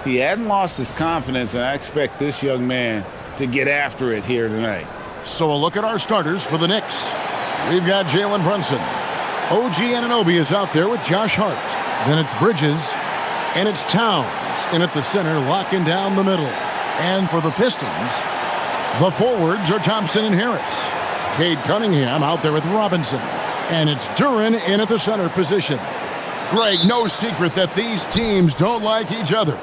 He hadn't lost his confidence, and I expect this young man to get after it here tonight. So a look at our starters for the Knicks. We've got Jalen Brunson. OG Anunoby is out there with Josh Hart. Then it's Bridges, and it's Towns in at the center, locking down the middle. And for the Pistons, the forwards are Thompson and Harris. Cade Cunningham out there with Robinson. And it's Duren in at the center position. Greg, no secret that these teams don't like each other.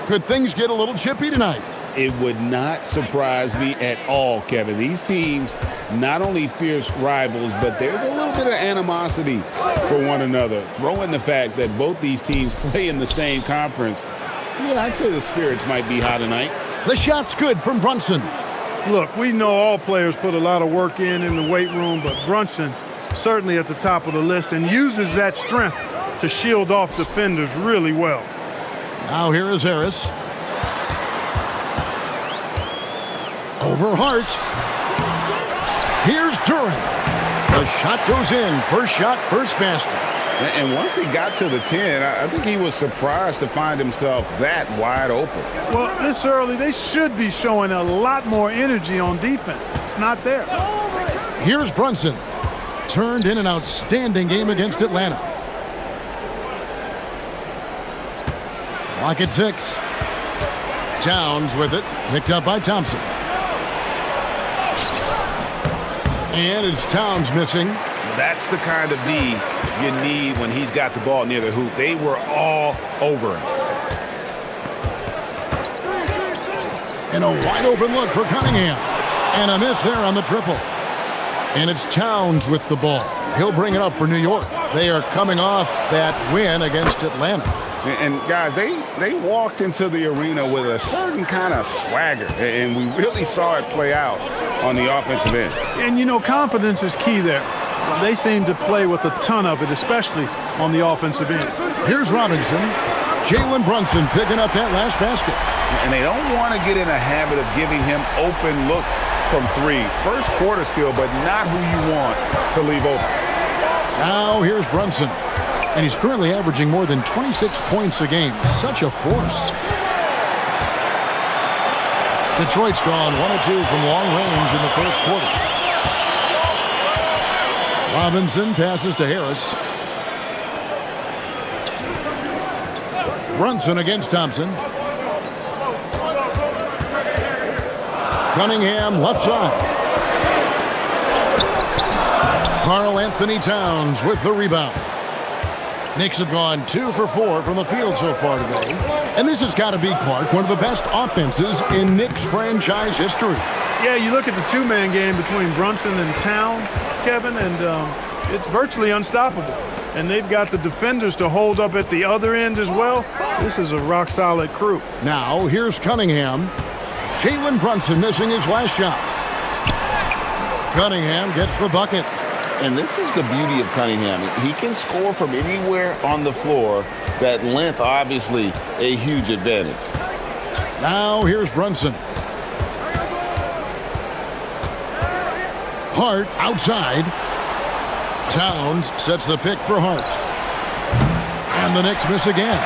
Could things get a little chippy tonight? It would not surprise me at all, Kevin. These teams, not only fierce rivals, but there's a little bit of animosity for one another. Throw in the fact that both these teams play in the same conference. Yeah, I'd say the spirits might be high tonight. The shot's good from Brunson. Look, we know all players put a lot of work in the weight room, but Brunson certainly at the top of the list and uses that strength to shield off defenders really well. Now here is Harris. Over Hart. Here's Duren. The shot goes in. First shot, first basket. And once he got to the 10, I think he was surprised to find himself that wide open. Well, this early, they should be showing a lot more energy on defense. It's not there. Here's Brunson. Turned in an outstanding game against Atlanta. Clock at 6. Towns with it. Picked up by Thompson. And it's Towns missing. That's the kind of D you need when he's got the ball near the hoop. They were all over him. And a wide open look for Cunningham. And a miss there on the triple. And it's Towns with the ball. He'll bring it up for New York. They are coming off that win against Atlanta. And guys, they walked into the arena with a certain kind of swagger. And we really saw it play out on the offensive end. And, you know, confidence is key there. They seem to play with a ton of it, especially on the offensive end. Here's Robinson. Jalen Brunson picking up that last basket. And they don't want to get in a habit of giving him open looks from 3. First quarter steal, but not who you want to leave open. Now here's Brunson. And he's currently averaging more than 26 points a game. Such a force. Detroit's gone 1 of 2 from long range in the first quarter. Robinson passes to Harris. Brunson against Thompson. Cunningham left side. Karl Anthony Towns with the rebound. Knicks have gone 2 for 4 from the field so far today. And this has got to be, Clark, one of the best offenses in Knicks franchise history. Yeah, you look at the two-man game between Brunson and Town, Kevin, and it's virtually unstoppable. And they've got the defenders to hold up at the other end as well. This is a rock-solid crew. Now, here's Cunningham. Jalen Brunson missing his last shot. Cunningham gets the bucket. And this is the beauty of Cunningham. He can score from anywhere on the floor. That length, obviously, a huge advantage. Now here's Brunson. Hart outside. Towns sets the pick for Hart. And the Knicks miss again.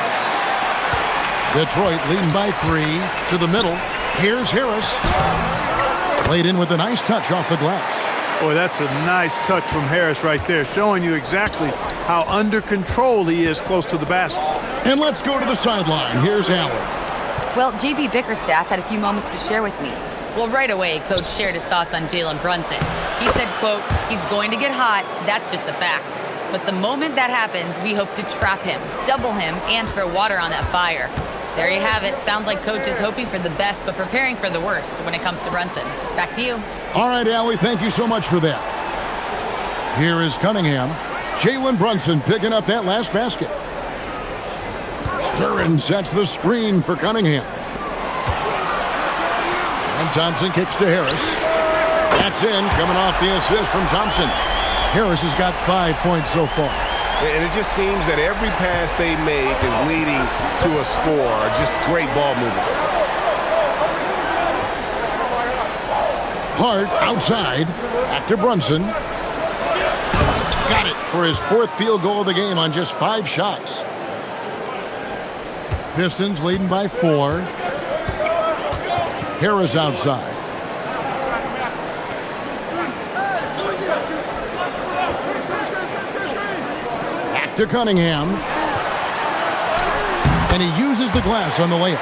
Detroit leading by 3 to the middle. Here's Harris. Played in with a nice touch off the glass. Boy, that's a nice touch from Harris right there, showing you exactly how under control he is close to the basket. And let's go to the sideline. Here's Allen. Well, JB Bickerstaff had a few moments to share with me. Well, right away, Coach shared his thoughts on Jalen Brunson. He said, quote, "He's going to get hot. That's just a fact. But the moment that happens, we hope to trap him, double him, and throw water on that fire." There you have it. Sounds like Coach is hoping for the best, but preparing for the worst when it comes to Brunson. Back to you. All right, Allie, thank you so much for that. Here is Cunningham. Jalen Brunson picking up that last basket. Duren sets the screen for Cunningham. And Thompson kicks to Harris. That's in, coming off the assist from Thompson. Harris has got 5 points so far. And it just seems that every pass they make is leading to a score. Just great ball movement. Hart outside. Back to Brunson. Got it for his 4th field goal of the game on just 5 shots. Pistons leading by 4. Harris outside. Back to Cunningham. And he uses the glass on the layup.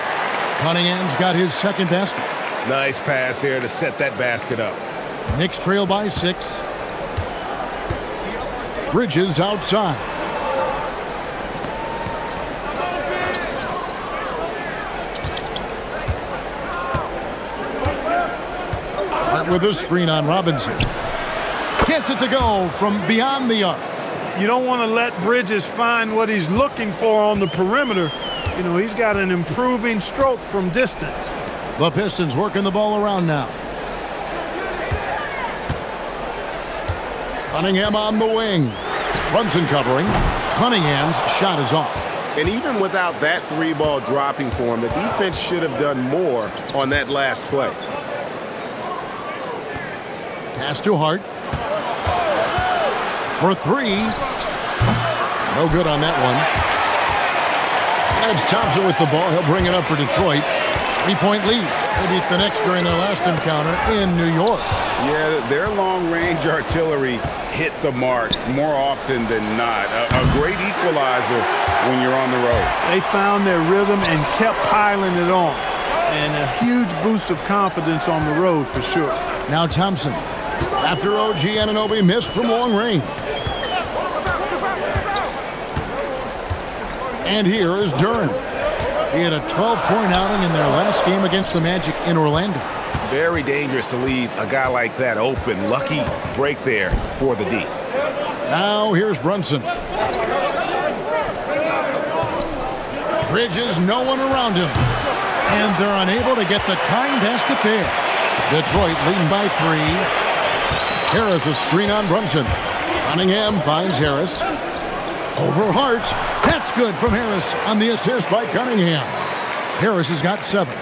Cunningham's got his second basket. Nice pass here to set that basket up. Knicks trail by 6. Bridges outside. With a screen on Robinson. Gets it to go from beyond the arc. You don't want to let Bridges find what he's looking for on the perimeter. You know, he's got an improving stroke from distance. The Pistons working the ball around now. Cunningham on the wing. Brunson covering. Cunningham's shot is off. And even without that 3-ball dropping for him, the defense should have done more on that last play. Pass to Hart. For 3. No good on that one. That's Thompson with the ball. He'll bring it up for Detroit. 3-point lead. They beat the Knicks during their last encounter in New York. Yeah, their long-range artillery hit the mark more often than not. A great equalizer when you're on the road. They found their rhythm and kept piling it on. And a huge boost of confidence on the road for sure. Now Thompson. After OG Anunoby missed from long range. And here is Duren. He had a 12-point outing in their last game against the Magic in Orlando. Very dangerous to leave a guy like that open. Lucky break there for the D. Now here's Brunson. Bridges, no one around him. And they're unable to get the tying basket there. Detroit leading by 3. Harris a screen on Brunson. Cunningham finds Harris. Over Hart. That's good from Harris on the assist by Cunningham. Harris has got 7.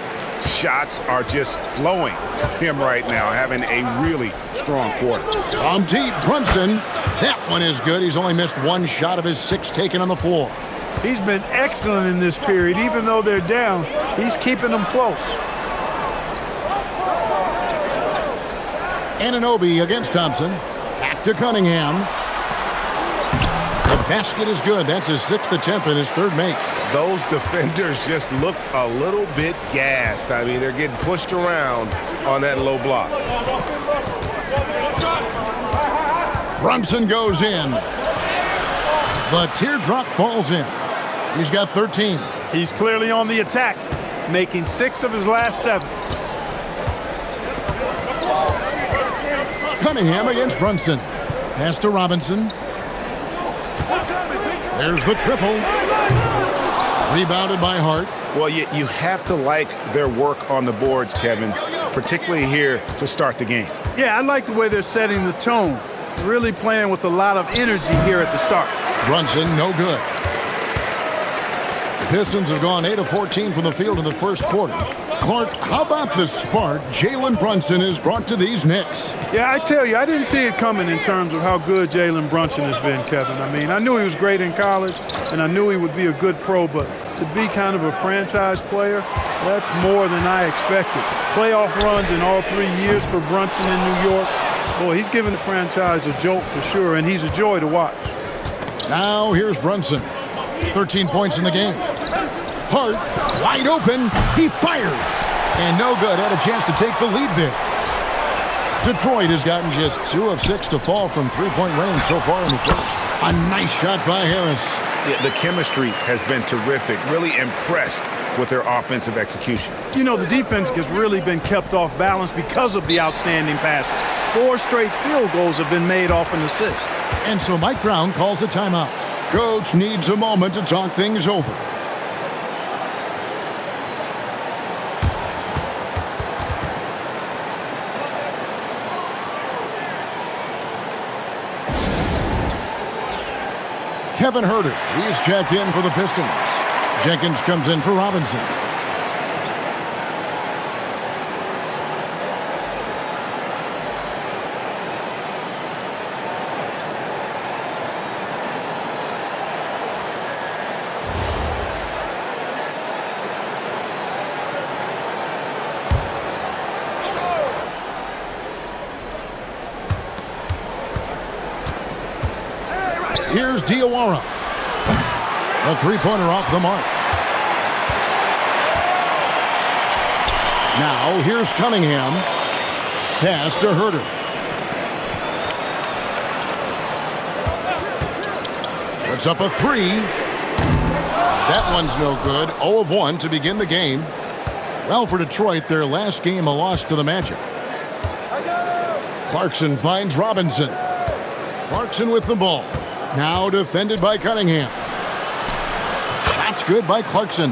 Shots are just flowing for him right now, having a really strong quarter. From deep, Brunson. That one is good. He's only missed 1 shot of his 6 taken on the floor. He's been excellent in this period. Even though they're down, he's keeping them close. Anunoby against Thompson. Back to Cunningham. The basket is good. That's his 6th attempt and his 3rd make. Those defenders just look a little bit gassed. I mean, they're getting pushed around on that low block. Brunson goes in. The teardrop falls in. He's got 13. He's clearly on the attack, making 6 of his last 7. Cunningham against Brunson. Pass to Robinson. There's the triple. Rebounded by Hart. Well, you have to like their work on the boards, Kevin, particularly here to start the game. Yeah, I like the way they're setting the tone. Really playing with a lot of energy here at the start. Brunson, no good. The Pistons have gone 8 of 14 from the field in the first quarter. Clark, how about the spark Jalen Brunson has brought to these Knicks? Yeah, I tell you, I didn't see it coming in terms of how good Jalen Brunson has been, Kevin. I mean, I knew he was great in college, and I knew he would be a good pro, but to be kind of a franchise player, that's more than I expected. Playoff runs in all 3 years for Brunson in New York. Boy, he's given the franchise a jolt for sure, and he's a joy to watch. Now here's Brunson. 13 points in the game. Hart, wide open. He fires. And no good. Had a chance to take the lead there. Detroit has gotten just 2 of 6 to fall from 3-point range so far in the first. A nice shot by Harris. Yeah, the chemistry has been terrific. Really impressed with their offensive execution. You know, the defense has really been kept off balance because of the outstanding passes. 4 straight field goals have been made off an assist. And so Mike Brown calls a timeout. Coach needs a moment to talk things over. Kevin Huerter, he is checked in for the Pistons. Jenkins comes in for Robinson. Here's Diawara. A three-pointer off the mark. Now, here's Cunningham. Pass to Herter. Puts up a three. That one's no good. 0 of 1 to begin the game. Well, for Detroit, their last game a loss to the Magic. Clarkson finds Robinson. Clarkson with the ball. Now defended by Cunningham. Shot's good by Clarkson.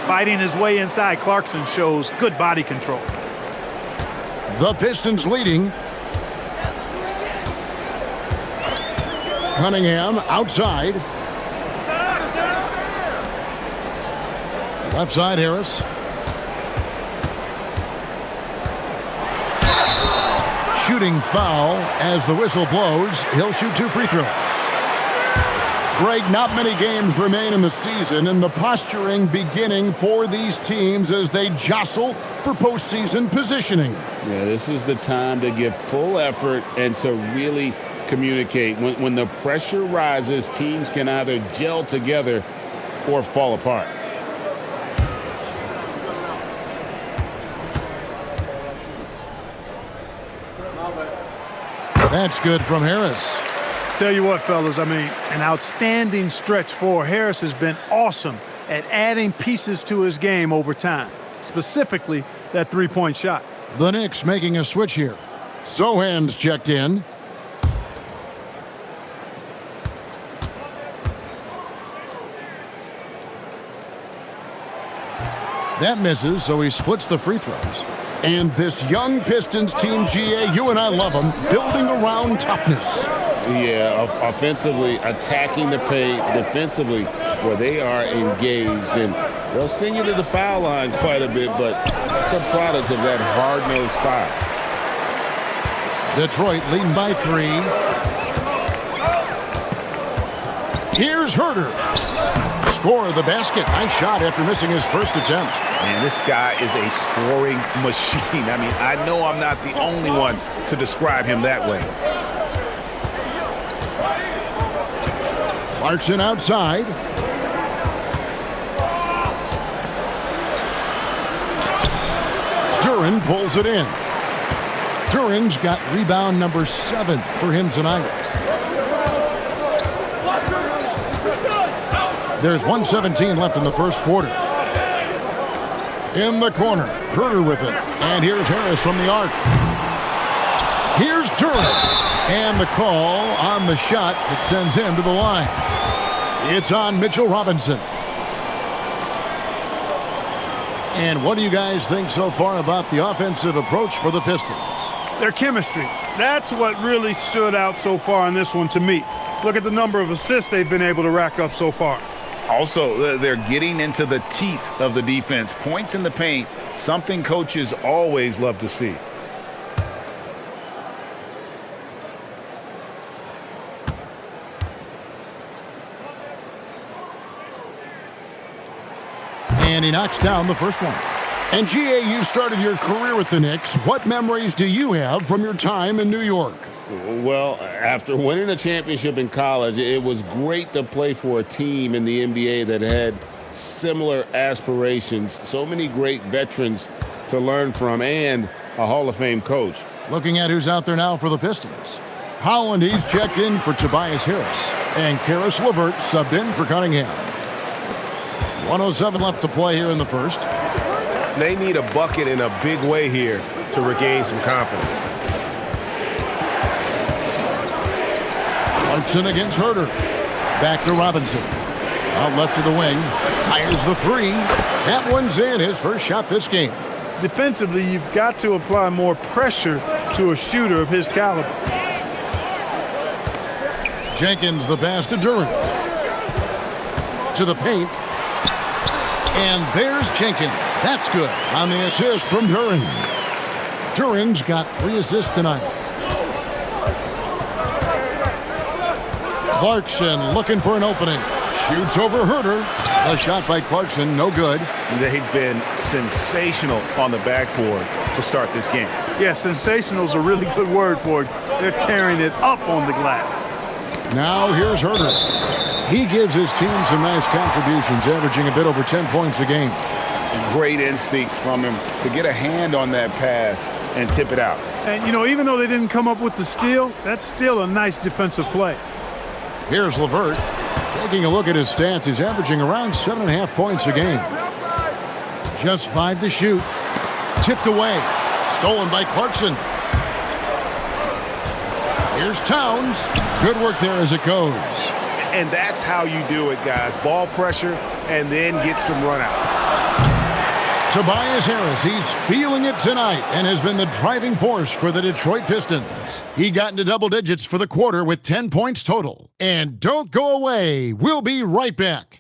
Fighting his way inside, Clarkson shows good body control. The Pistons leading. Cunningham outside. Left side, Harris. Shooting foul as the whistle blows. He'll shoot 2 free throws. Greg, not many games remain in the season, and the posturing beginning for these teams as they jostle for postseason positioning. Yeah, this is the time to give full effort and to really communicate. When the pressure rises, teams can either gel together or fall apart. That's good from Harris. Tell you what, fellas, I mean, an outstanding stretch for Harris has been awesome at adding pieces to his game over time, specifically that three-point shot. The Knicks making a switch here. Sohan's checked in. That misses, so he splits the free throws. And this young Pistons team, GA, you and I love them, building around toughness. Yeah, offensively, attacking the paint, defensively, where they are engaged. And they'll send you to the foul line quite a bit, but it's a product of that hard-nosed style. Detroit leading by 3. Here's Herter. Score of the basket. Nice shot after missing his first attempt. Man, this guy is a scoring machine. I mean, I know I'm not the only one to describe him that way. Clarkson outside. Duren pulls it in. Duren's got rebound number 7 for him tonight. There's 1:17 left in the first quarter. In the corner, Herter with it. And here's Harris from the arc. Here's Duren. And the call on the shot that sends him to the line. It's on Mitchell Robinson. And what do you guys think so far about the offensive approach for the Pistons? Their chemistry. That's what really stood out so far in this one to me. Look at the number of assists they've been able to rack up so far. Also, they're getting into the teeth of the defense. Points in the paint, something coaches always love to see. And he knocks down the first one. And GA, you started your career with the Knicks. What memories do you have from your time in New York? Well, after winning a championship in college, it was great to play for a team in the NBA that had similar aspirations. So many great veterans to learn from and a Hall of Fame coach. Looking at who's out there now for the Pistons. Holland, he's checked in for Tobias Harris. And Karis LeVert subbed in for Cunningham. 1:07 left to play here in the first. They need a bucket in a big way here to regain some confidence. Clarkson against Herter. Back to Robinson. Out left to the wing. Fires the 3. That one's in. His first shot this game. Defensively, you've got to apply more pressure to a shooter of his caliber. Jenkins the pass to Duren. To the paint. And there's Jenkins. That's good on the assist from Duren. Duren's got 3 assists tonight. Clarkson looking for an opening. Shoots over Herter. A shot by Clarkson, no good. They've been sensational on the backboard to start this game. Yeah, sensational is a really good word for it. They're tearing it up on the glass. Now here's Herter. He gives his team some nice contributions, averaging a bit over 10 points a game. Great instincts from him to get a hand on that pass and tip it out. And, you know, even though they didn't come up with the steal, that's still a nice defensive play. Here's LeVert. Taking a look at his stats, he's averaging around 7.5 points a game. Just 5 to shoot. Tipped away. Stolen by Clarkson. Here's Towns. Good work there as it goes. And that's how you do it, guys. Ball pressure and then get some runouts. Tobias Harris, he's feeling it tonight and has been the driving force for the Detroit Pistons. He got into double digits for the quarter with 10 points total. And don't go away. We'll be right back.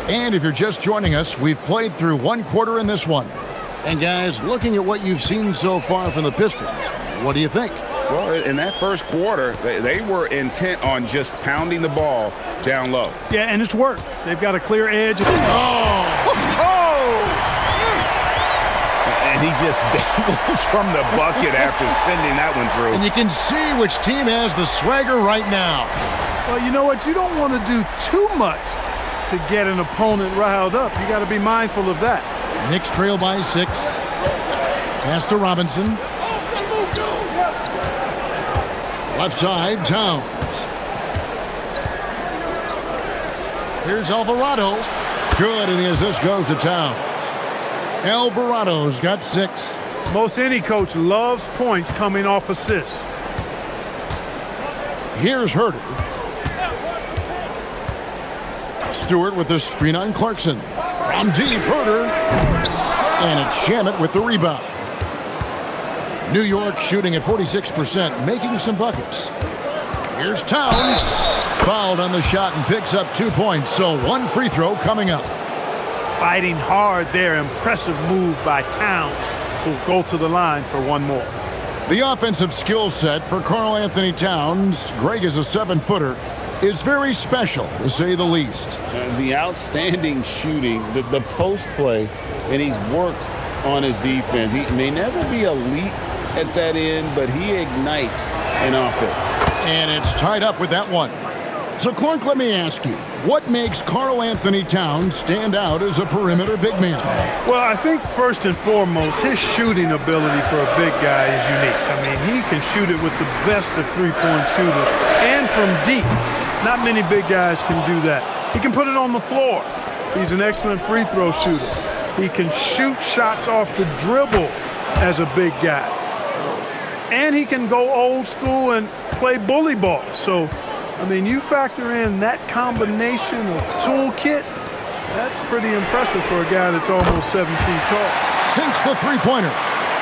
And if you're just joining us, we've played through one quarter in this one. And guys, looking at what you've seen so far from the Pistons, what do you think? Well, in that first quarter, they were intent on just pounding the ball down low. Yeah, and it's worked. They've got a clear edge. And he just dangles from the bucket after sending that one through. And you can see which team has the swagger right now. Well, you know what? You don't want to do too much to get an opponent riled up. You got to be mindful of that. Knicks trail by 6. Pass to Robinson. Left side, Towns. Here's Alvarado. Good, and the assist goes to Towns. Alvarado's got 6. Most any coach loves points coming off assists. Here's Herter. Stewart with the screen on Clarkson. From deep, Herter. And it's Shamet with the rebound. New York shooting at 46%, making some buckets. Here's Towns. Fouled on the shot and picks up 2 points, so one free throw coming up. Fighting hard there. Impressive move by Towns, who'll go to the line for one more. The offensive skill set for Karl Anthony Towns, Greg is a 7-footer, is very special, to say the least. The outstanding shooting, the post play, and he's worked on his defense. He may never be elite at that end, but he ignites an offense. And it's tied up with that one. So, Clark, let me ask you, what makes Karl Anthony Towns stand out as a perimeter big man? Well, I think first and foremost, his shooting ability for a big guy is unique. I mean, he can shoot it with the best of three-point shooters and from deep. Not many big guys can do that. He can put it on the floor. He's an excellent free throw shooter. He can shoot shots off the dribble as a big guy. And he can go old school and play bully ball. So, I mean, you factor in that combination of toolkit, that's pretty impressive for a guy that's almost 7 feet tall. Sinks the three-pointer.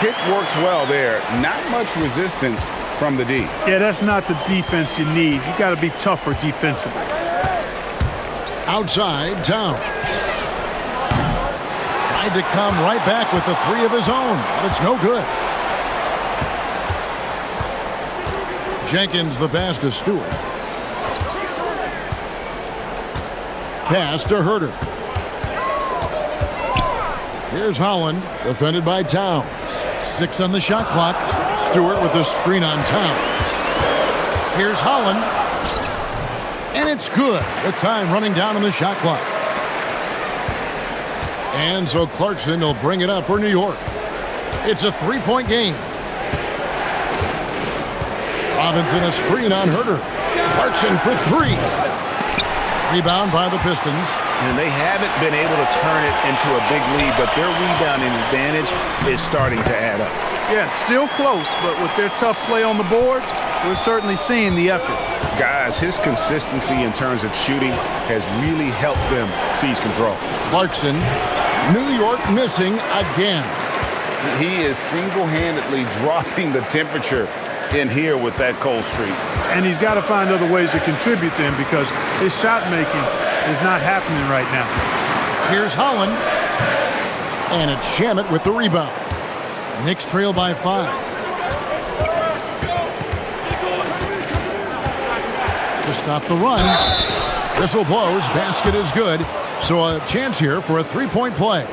Pick works well there. Not much resistance from the D. Yeah, that's not the defense you need. You got to be tougher defensively. Outside, Towns. Tried to come right back with the 3 of his own, but it's no good. Jenkins the pass to Stewart. Pass to Herter. Here's Holland, defended by Towns. 6 on the shot clock. Stewart with the screen on Towns. Here's Holland. And it's good. The time running down on the shot clock. And so Clarkson will bring it up for New York. It's a 3-point game. Robinson a screen on Herter. Clarkson for 3. Rebound by the Pistons. And they haven't been able to turn it into a big lead, but their rebounding advantage is starting to add up. Yeah, still close, but with their tough play on the boards, we're certainly seeing the effort. Guys, his consistency in terms of shooting has really helped them seize control. Clarkson, New York missing again. He is single-handedly dropping the temperature in here with that cold streak. And he's got to find other ways to contribute then because his shot making is not happening right now. Here's Holland. And it's Shamet with the rebound. Knicks trail by 5. to stop the run. Whistle blows. Basket is good. So a chance here for a three-point play.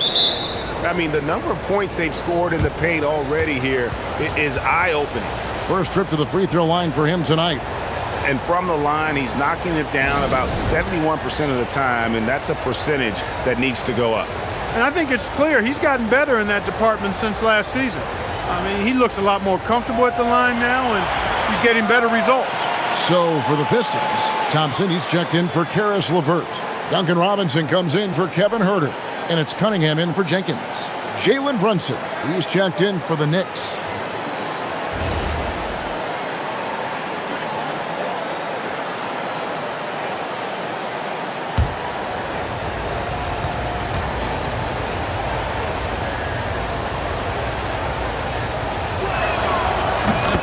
I mean, the number of points they've scored in the paint already here is eye-opening. First trip to the free throw line for him tonight. And from the line, he's knocking it down about 71% of the time, and that's a percentage that needs to go up. And I think it's clear he's gotten better in that department since last season. I mean, he looks a lot more comfortable at the line now, and he's getting better results. So for the Pistons, Thompson, he's checked in for Karis LeVert. Duncan Robinson comes in for Kevin Huerter. And it's Cunningham in for Jenkins. Jalen Brunson, he's checked in for the Knicks.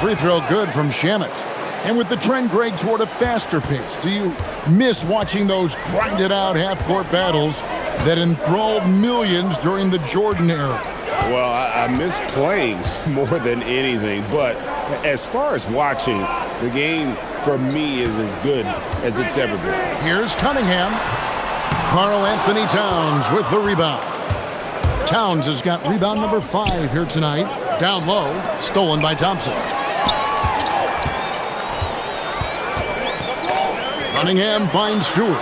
Free throw good from Shamet. And with the trend, Greg, toward a faster pace, do you miss watching those grinded-out half-court battles that enthralled millions during the Jordan era? Well, I miss playing more than anything, but as far as watching, the game for me is as good as it's ever been. Here's Cunningham. Karl Anthony Towns with the rebound. Towns has got rebound number 5 here tonight. Down low, stolen by Thompson. Cunningham finds Stewart.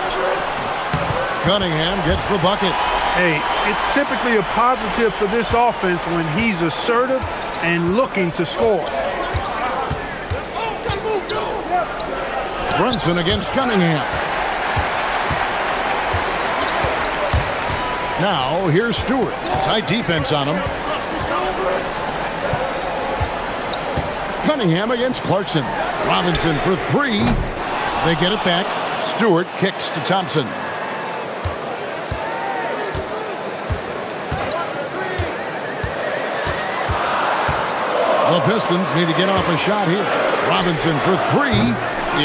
Cunningham gets the bucket. Hey, it's typically a positive for this offense when he's assertive and looking to score. Brunson against Cunningham. Now, here's Stewart. Tight defense on him. Cunningham against Clarkson. Robinson for 3. They get it back. Stewart kicks to Thompson. The Pistons need to get off a shot here. Robinson for 3.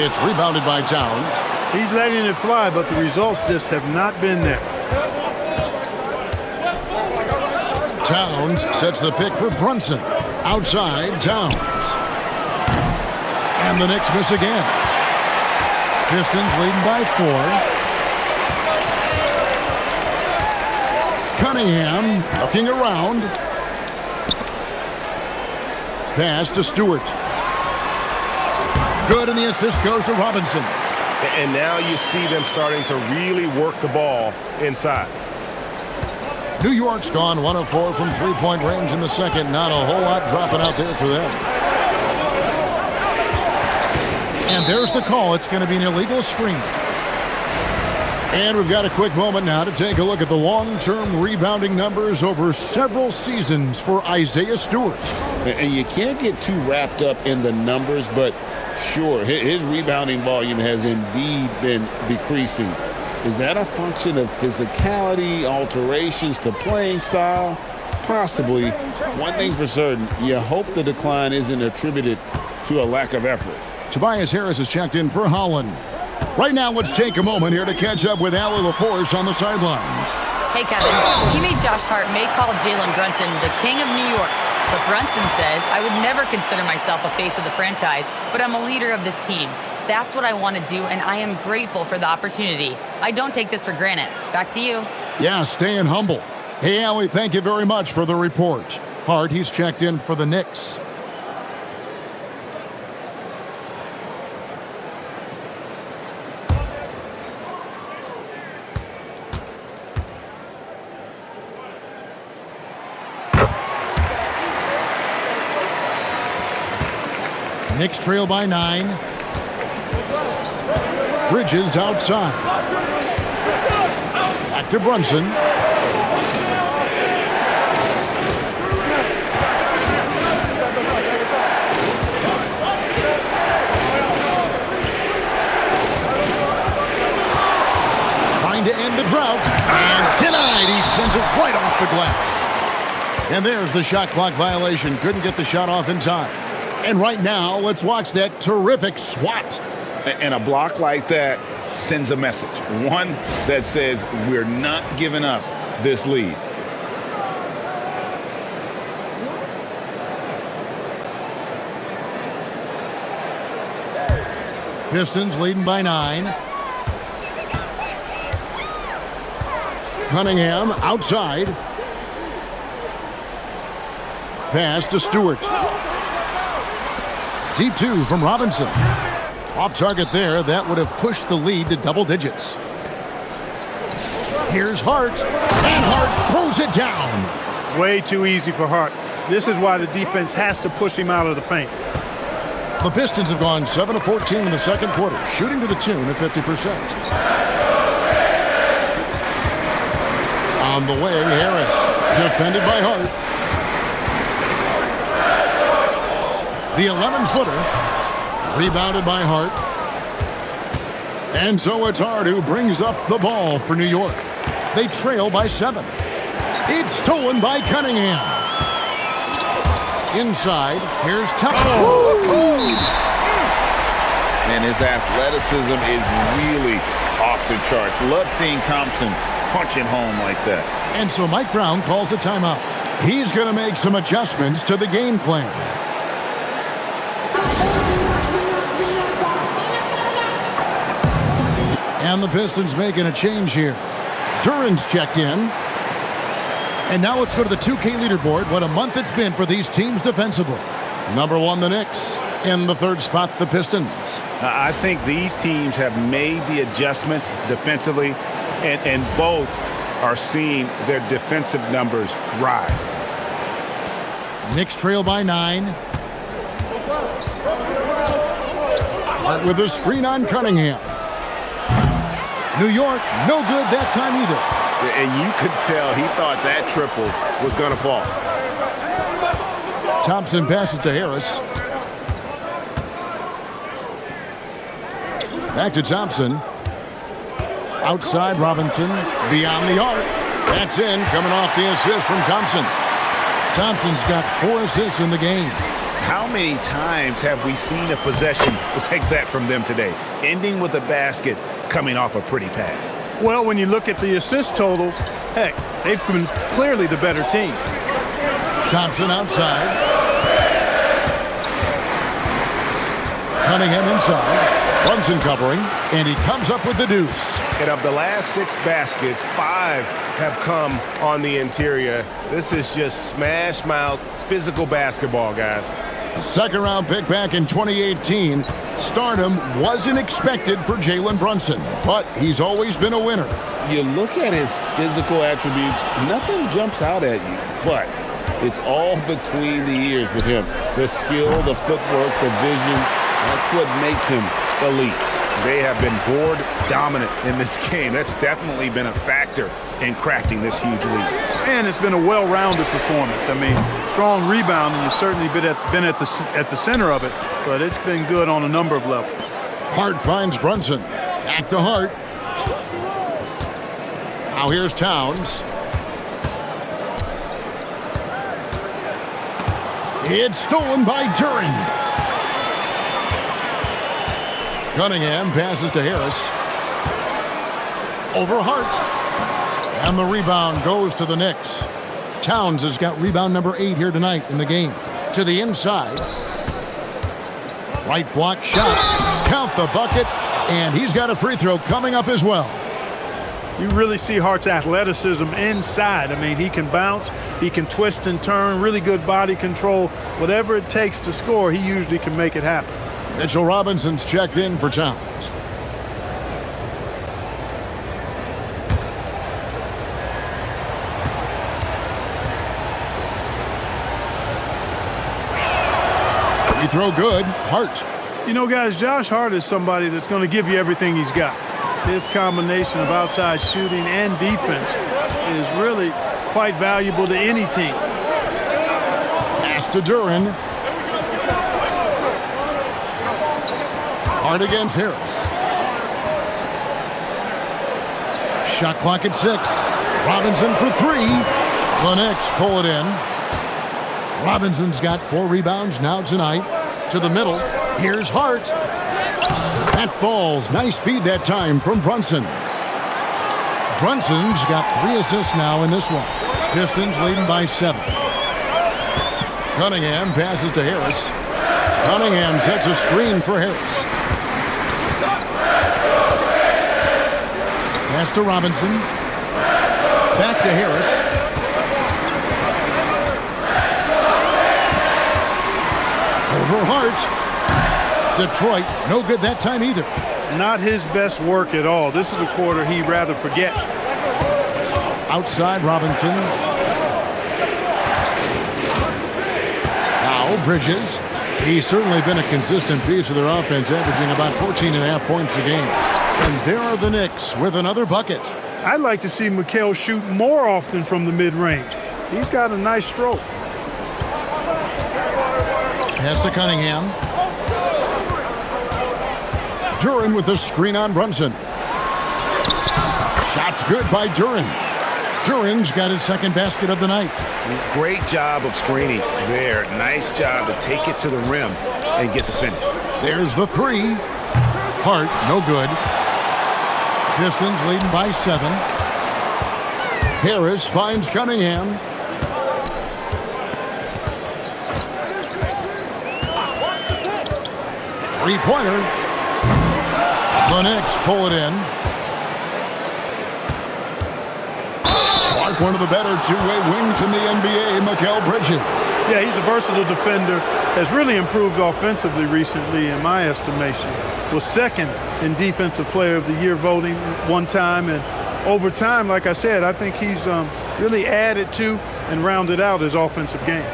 It's rebounded by Towns. He's letting it fly, but the results just have not been there. Towns sets the pick for Brunson. Outside, Towns. And the Knicks miss again. Pistons leading by 4. Cunningham looking around. Pass to Stewart. Good, and the assist goes to Robinson. And now you see them starting to really work the ball inside. New York's gone 1 of 4 from three-point range in the second. Not a whole lot dropping out there for them. And there's the call. It's going to be an illegal screen. And we've got a quick moment now to take a look at the long-term rebounding numbers over several seasons for Isaiah Stewart. And you can't get too wrapped up in the numbers, but sure, his rebounding volume has indeed been decreasing. Is that a function of physicality, alterations to playing style? Possibly. One thing for certain, you hope the decline isn't attributed to a lack of effort. Tobias Harris is checked in for Holland. Right now, let's take a moment here to catch up with Allie LaForce on the sidelines. Hey, Kevin. Teammate Josh Hart may call Jalen Brunson the king of New York, but Brunson says, I would never consider myself a face of the franchise, but I'm a leader of this team. That's what I want to do, and I am grateful for the opportunity. I don't take this for granted. Back to you. Yeah, staying humble. Hey, Allie, thank you very much for the report. Hart, he's checked in for the Knicks. Knicks trail by 9. Bridges outside. Back to Brunson. Trying to end the drought. And denied. He sends it right off the glass. And there's the shot clock violation. Couldn't get the shot off in time. And right now, let's watch that terrific swat. And a block like that sends a message. One that says we're not giving up this lead. Pistons leading by 9. Cunningham outside. Pass to Stewart. Deep 2 from Robinson. Off target there. That would have pushed the lead to double digits. Here's Hart. And Hart throws it down. Way too easy for Hart. This is why the defense has to push him out of the paint. The Pistons have gone 7 of 14 in the second quarter, shooting to the tune of 50%. On the way, Harris. Defended by Hart. The 11-footer. Rebounded by Hart. And so it's Hart who brings up the ball for New York. They trail by 7. It's stolen by Cunningham. Inside, here's Thompson. And his athleticism is really off the charts. Love seeing Thompson punch him home like that. And so Mike Brown calls a timeout. He's going to make some adjustments to the game plan. And the Pistons making a change here. Duran's checked in. And now let's go to the 2K leaderboard. What a month it's been for these teams defensively. Number 1, the Knicks. In the 3rd spot, the Pistons. I think these teams have made the adjustments defensively, and both are seeing their defensive numbers rise. Knicks trail by 9. Hart with a screen on Cunningham. New York, no good that time either. And you could tell he thought that triple was going to fall. Thompson passes to Harris. Back to Thompson. Outside Robinson. Beyond the arc. That's in. Coming off the assist from Thompson. Thompson's got 4 assists in the game. How many times have we seen a possession like that from them today? Ending with a basket, coming off a pretty pass. Well, when you look at the assist totals, heck, they've been clearly the better team. Thompson outside. Cunningham inside. Brunson covering, and he comes up with the deuce. And of the last 6 baskets, 5 have come on the interior. This is just smash mouth, physical basketball, guys. A second-round pick back in 2018. Stardom wasn't expected for Jalen Brunson, but he's always been a winner. You look at his physical attributes, nothing jumps out at you, but it's all between the ears with him. The skill, the footwork, the vision, that's what makes him elite. They have been board dominant in this game. That's definitely been a factor in crafting this huge lead. And it's been a well-rounded performance. I mean, strong rebounding has certainly been at the center of it, but it's been good on a number of levels. Hart finds Brunson. Back to Hart. Now here's Towns. It's stolen by Duran. Cunningham passes to Harris. Over Hart. And the rebound goes to the Knicks. Towns has got rebound number 8 here tonight in the game. To the inside. Right block shot. Count the bucket. And he's got a free throw coming up as well. You really see Hart's athleticism inside. I mean, he can bounce, he can twist and turn, really good body control. Whatever it takes to score, he usually can make it happen. Mitchell Robinson's checked in for Towns. Free throw good. Hart. You know, guys, Josh Hart is somebody that's going to give you everything he's got. His combination of outside shooting and defense is really quite valuable to any team. Pass to Duran. Hart against Harris. Shot clock at 6. Robinson for 3. The Knicks pull it in. Robinson's got 4 rebounds now tonight. To the middle. Here's Hart. That falls. Nice feed that time from Brunson. Brunson's got 3 assists now in this one. Pistons leading by 7. Cunningham passes to Harris. Cunningham sets a screen for Harris. Pass to Robinson. Back to Harris. Over Hart. Detroit, no good that time either. Not his best work at all. This is a quarter he'd rather forget. Outside Robinson. Now Bridges. He's certainly been a consistent piece of their offense, averaging about 14.5 points a game. And there are the Knicks with another bucket. I'd like to see Mikal shoot more often from the mid-range. He's got a nice stroke. Pass to Cunningham. Duran with the screen on Brunson. Shot's good by Duran. Duran's got his second basket of the night. Great job of screening there. Nice job to take it to the rim and get the finish. There's the three. Hart, no good. Pistons leading by 7. Harris finds Cunningham. Three-pointer. The Knicks pull it in. Clark, one of the better two-way wings in the NBA, Mikal Bridges. Yeah, he's a versatile defender. Has really improved offensively recently, in my estimation. Was second in Defensive Player of the Year voting one time. And over time, like I said, I think he's really added to and rounded out his offensive game.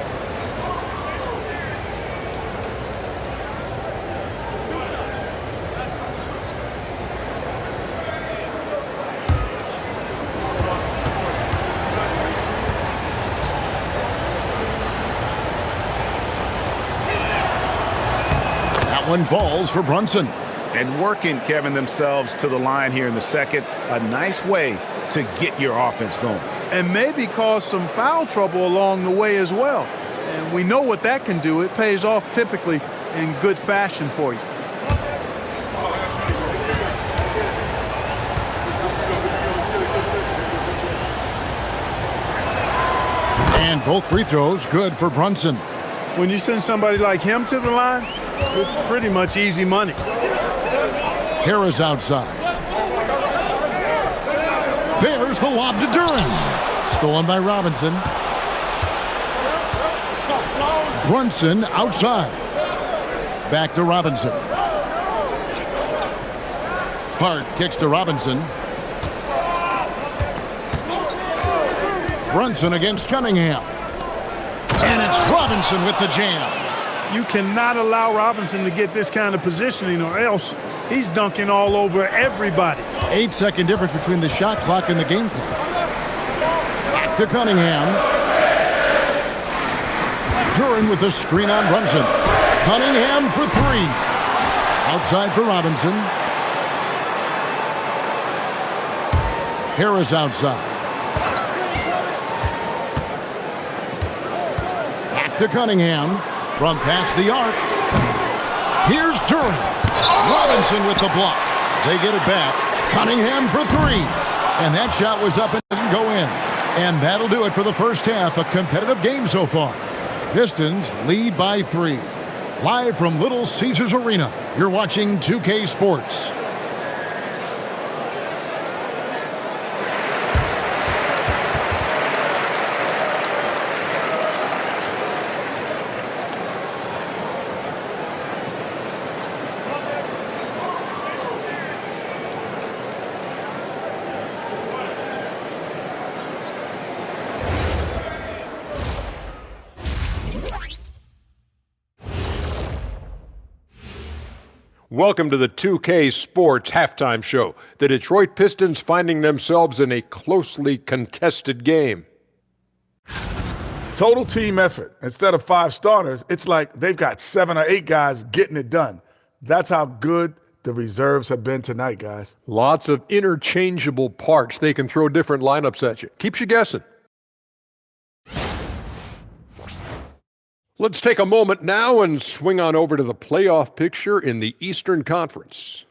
One falls for Brunson. And working, Kevin, themselves to the line here in the second. A nice way to get your offense going. And maybe cause some foul trouble along the way as well. And we know what that can do. It pays off typically in good fashion for you. And both free throws good for Brunson. When you send somebody like him to the line, it's pretty much easy money. Harris outside. There's the lob to Duran. Stolen by Robinson. Brunson outside. Back to Robinson. Hart kicks to Robinson. Brunson against Cunningham. And it's Robinson with the jam. You cannot allow Robinson to get this kind of positioning or else he's dunking all over everybody. 8-second difference between the shot clock and the game clock. Back to Cunningham. Duran with the screen on Brunson. Cunningham for 3. Outside for Robinson. Harris outside. Back to Cunningham. From past the arc. Here's Duran. Robinson with the block. They get it back. Cunningham for 3. And that shot was up and doesn't go in. And that'll do it for the first half. A competitive game so far. Pistons lead by 3. Live from Little Caesars Arena, you're watching 2K Sports. Welcome to the 2K Sports Halftime Show. The Detroit Pistons finding themselves in a closely contested game. Total team effort. Instead of 5 starters, it's like they've got 7 or 8 guys getting it done. That's how good the reserves have been tonight, guys. Lots of interchangeable parts. They can throw different lineups at you. Keeps you guessing. Let's take a moment now and swing on over to the playoff picture in the Eastern Conference.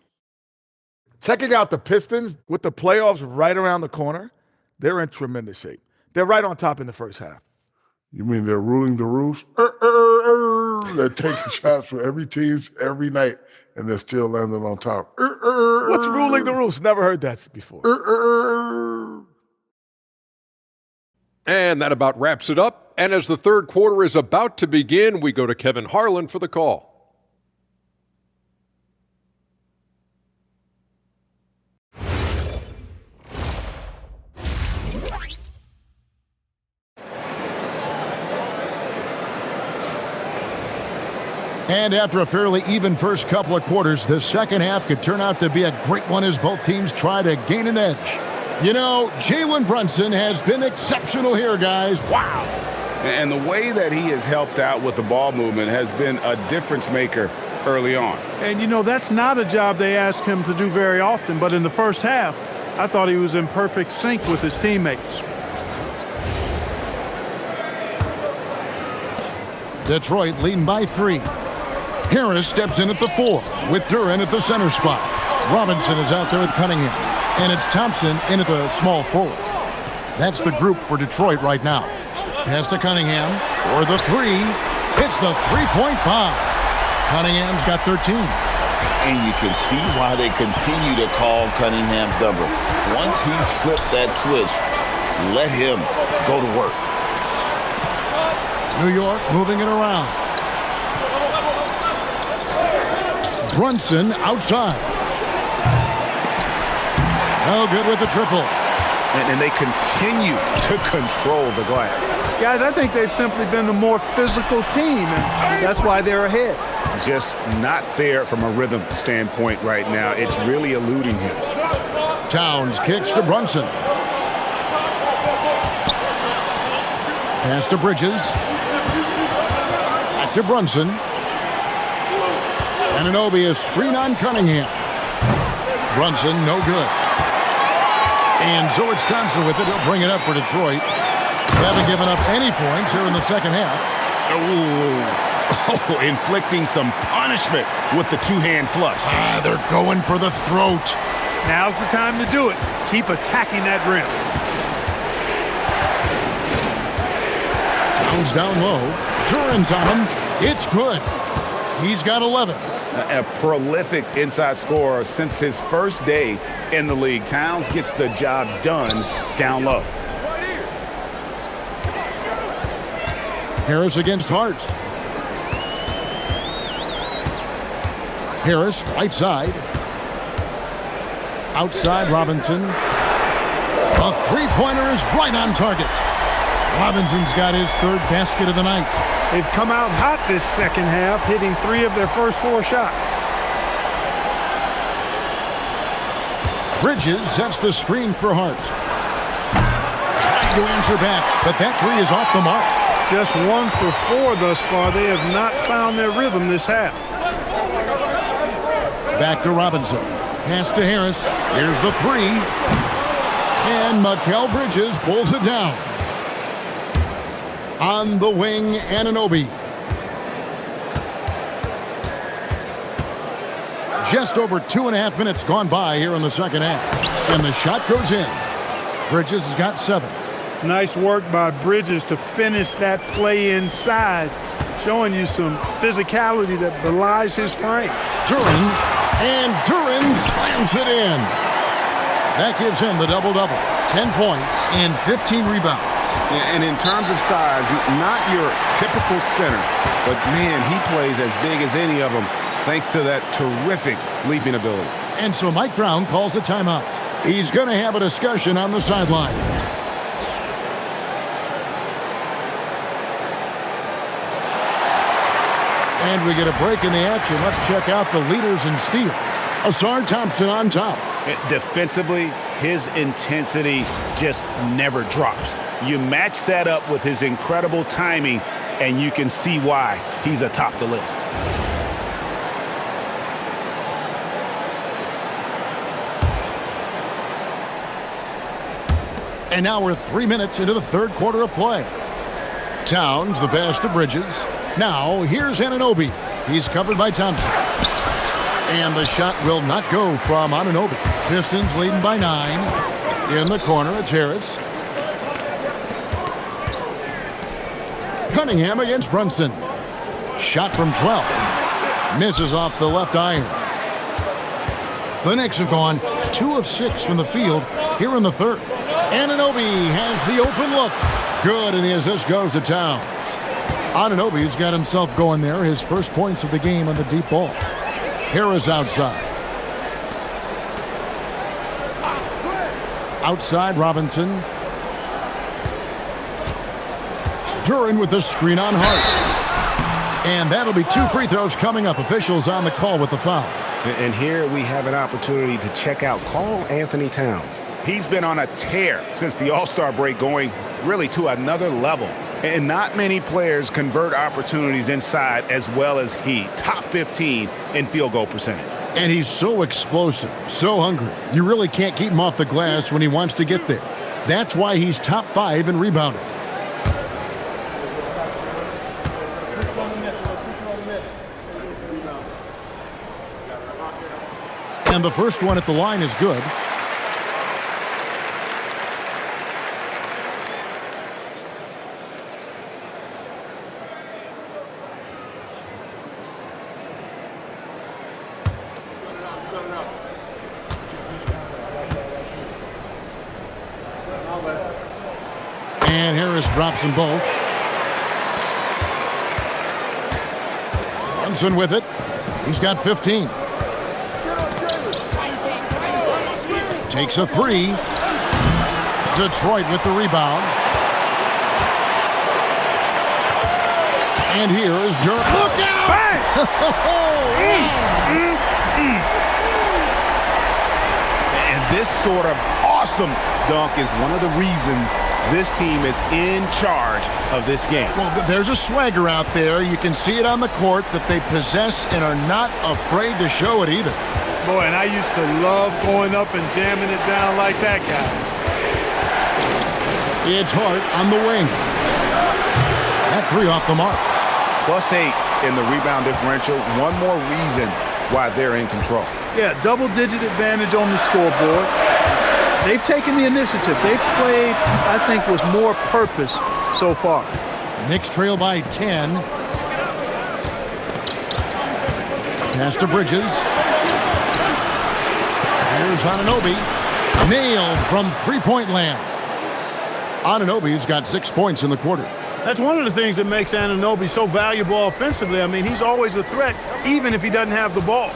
Checking out the Pistons with the playoffs right around the corner, they're in tremendous shape. They're right on top in the first half. You mean they're ruling the roost? They're taking shots from every team every night. and they're still landing on top. What's ruling the roost? Never heard that before. And that about wraps it up. And as the third quarter is about to begin, we go to Kevin Harlan for the call. And after a fairly even first couple of quarters, the second half could turn out to be a great one as both teams try to gain an edge. You know, Jalen Brunson has been exceptional here, guys. Wow. And the way that he has helped out with the ball movement has been a difference maker early on. And, you know, that's not a job they ask him to do very often. But in the first half, I thought he was in perfect sync with his teammates. Detroit leading by 3. Harris steps in at the 4 with Duren at the center spot. Robinson is out there with Cunningham. And it's Thompson in at the small forward. That's the group for Detroit right now. Pass to Cunningham for the 3. It's the three-point bomb. Cunningham's got 13. And you can see why they continue to call Cunningham's number. Once he's flipped that switch, let him go to work. New York moving it around. Brunson outside. No good with the triple. And they continue to control the glass. Guys, I think they've simply been the more physical team, and that's why they're ahead. Just not there from a rhythm standpoint right now. It's really eluding him. Towns kicks to Brunson. Pass to Bridges. Back to Brunson. Anunoby is screen on Cunningham. Brunson, no good. And so it's Thompson with it. He'll bring it up for Detroit. They haven't given up any points here in the second half. Oh, inflicting some punishment with the two-hand flush. They're going for the throat. Now's the time to do it. Keep attacking that rim. Towns down low. Duren's on him. It's good. He's got 11. A prolific inside scorer since his first day in the league. Towns gets the job done down low. Harris against Hart. Harris, right side. Outside Robinson. A three-pointer is right on target. Robinson's got his third basket of the night. They've come out hot this second half, hitting 3 of their first 4 shots. Bridges sets the screen for Hart. Trying to answer back, but that 3 is off the mark. Just 1 for 4 thus far. They have not found their rhythm this half. Back to Robinson. Pass to Harris. Here's the 3. And Mikal Bridges pulls it down. On the wing, Anunoby. Just over 2.5 minutes gone by here in the second half. And the shot goes in. Bridges has got 7. Nice work by Bridges to finish that play inside, showing you some physicality that belies his frame. Duren, and Duren slams it in. That gives him the double-double. 10 points and 15 rebounds. And in terms of size, not your typical center, but man, he plays as big as any of them thanks to that terrific leaping ability. And so Mike Brown calls a timeout. He's going to have a discussion on the sideline. And we get a break in the action. Let's check out the leaders in steals. Asar Thompson on top. Defensively, his intensity just never drops. You match that up with his incredible timing, and you can see why he's atop the list. And now we're 3 minutes into the third quarter of play. Towns, the pass to Bridges. Now, here's Anunoby. He's covered by Thompson. And the shot will not go from Anunoby. Pistons leading by 9. In the corner, it's Harris. Cunningham against Brunson. Shot from 12. Misses off the left iron. The Knicks have gone 2 of 6 from the field here in the third. Anunoby has the open look. Good, and the assist goes to Towns. Anunoby's got himself going there. His first points of the game on the deep ball. Harris outside. Outside, Robinson. Duran with the screen on Hart. And that'll be 2 free throws coming up. Officials on the call with the foul. And here we have an opportunity to check out Karl Anthony Towns. He's been on a tear since the All-Star break, going really to another level. And not many players convert opportunities inside as well as he. Top 15 in field goal percentage. And he's so explosive, so hungry. You really can't keep him off the glass when he wants to get there. That's why he's top 5 in rebounding. And the first one at the line is good. And Harris drops them both. Brunson with it. He's got 15. Takes a 3. Detroit with the rebound. And here is Duran. Look out! And this sort of awesome dunk is one of the reasons this team is in charge of this game. Well, there's a swagger out there. You can see it on the court that they possess and are not afraid to show it either. Boy, and I used to love going up and jamming it down like that, guys. It's Hart on the wing. That 3 off the mark. +8 in the rebound differential. One more reason why they're in control. Yeah, double-digit advantage on the scoreboard. They've taken the initiative. They've played, I think, with more purpose so far. Knicks trail by 10. Pass to Bridges. Here's Anunoby. Nailed from three-point land. Anunoby's got 6 points in the quarter. That's one of the things that makes Anunoby so valuable offensively. I mean, he's always a threat, even if he doesn't have the ball.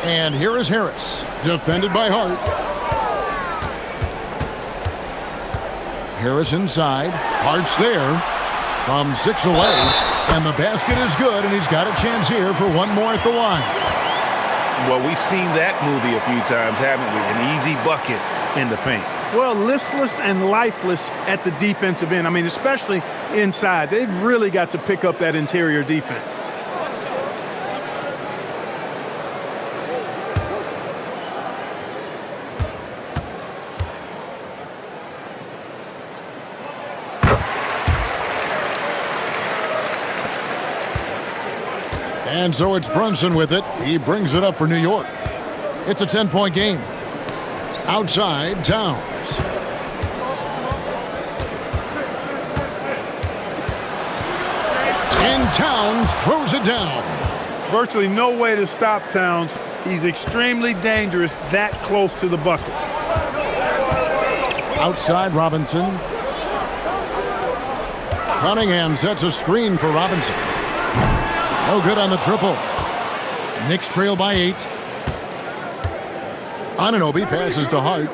And here is Harris, defended by Hart. Harris inside. Hart's there from 6 away. And the basket is good, and he's got a chance here for one more at the line. Well, we've seen that movie a few times, haven't we? An easy bucket in the paint. Well, listless and lifeless at the defensive end. I mean, especially inside. They've really got to pick up that interior defense. And so it's Brunson with it. He brings it up for New York. It's a 10-point game. Outside, Towns. And Towns throws it down. Virtually no way to stop Towns. He's extremely dangerous that close to the bucket. Outside, Robinson. Cunningham sets a screen for Robinson. No good on the triple. Knicks trail by 8. Anunoby passes to Hart.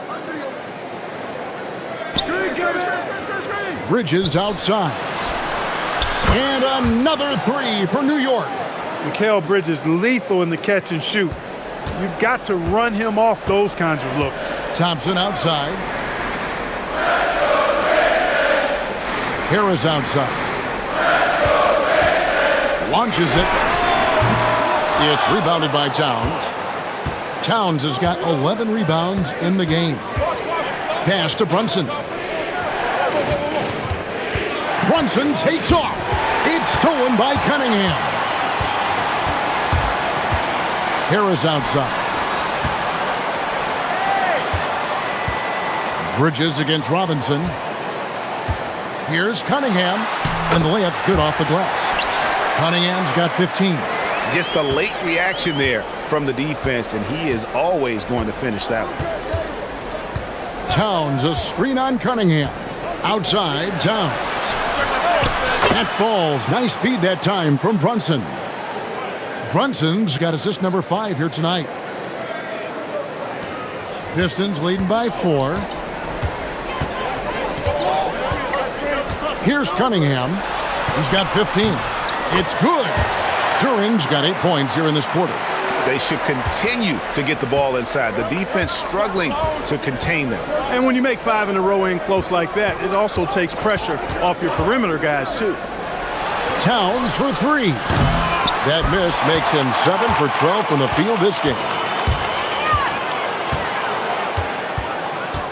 Bridges outside. And another 3 for New York. Mikal Bridges lethal in the catch and shoot. You've got to run him off those kinds of looks. Thompson outside. Harris outside. Launches it. It's rebounded by Towns. Towns has got 11 rebounds in the game. Pass to Brunson. Brunson takes off. It's stolen by Cunningham. Harris outside. Bridges against Robinson. Here's Cunningham. And the layup's good off the glass. Cunningham's got 15. Just a late reaction there from the defense, and he is always going to finish that one. Towns, a screen on Cunningham. Outside, Towns. That falls. Nice speed that time from Brunson. Brunson's got assist number 5 here tonight. Pistons leading by 4. Here's Cunningham. He's got 15. It's good. During's got 8 points here in this quarter. They should continue to get the ball inside. The defense struggling to contain them. And when you make 5 in a row in close like that, it also takes pressure off your perimeter guys, too. Towns for 3. That miss makes him 7 for 12 from the field this game.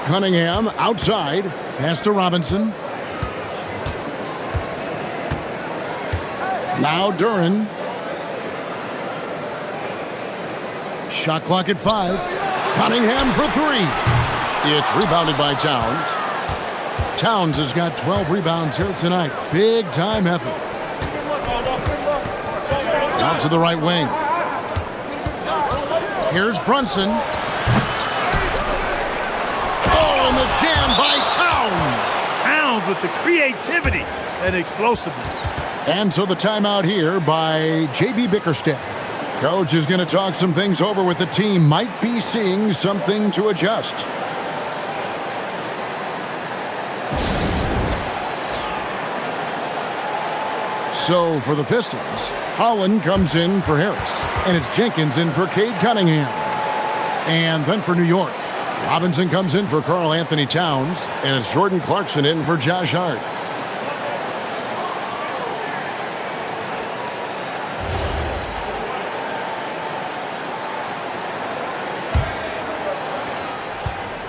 Cunningham outside. Pass to Robinson. Now Duren. Shot clock at 5. Cunningham for 3. It's rebounded by Towns. Towns has got 12 rebounds here tonight. Big time effort. Out to the right wing. Here's Brunson. Oh, and the jam by Towns. Towns with the creativity and explosiveness. And so the timeout here by J.B. Bickerstaff. Coach is going to talk some things over with the team. Might be seeing something to adjust. So for the Pistons, Holland comes in for Harris. And it's Jenkins in for Cade Cunningham. And then for New York, Robinson comes in for Karl Anthony Towns. And it's Jordan Clarkson in for Josh Hart.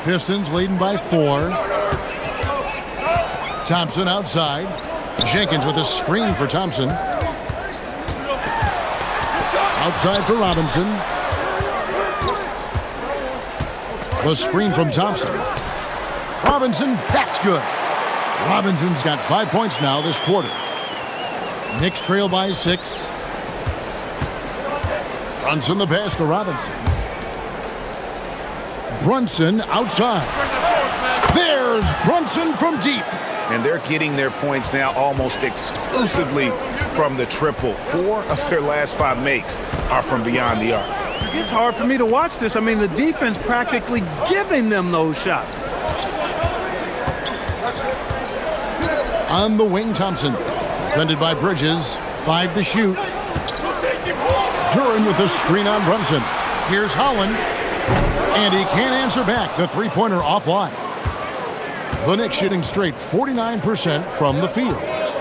Pistons leading by 4. Thompson outside. Jenkins with a screen for Thompson. Outside for Robinson. The screen from Thompson. Robinson, that's good. Robinson's got 5 points now this quarter. Knicks trail by 6. Brunson the pass to Robinson. Brunson outside. There's Brunson from deep. And they're getting their points now almost exclusively from the triple. 4 of their last 5 makes are from beyond the arc. It's hard for me to watch this. I mean, the defense practically giving them those shots. On the wing, Thompson. Defended by Bridges. 5 to shoot. Duren with the screen on Brunson. Here's Holland. And he can't answer back. The three-pointer offline. The Knicks shooting straight 49% from the field.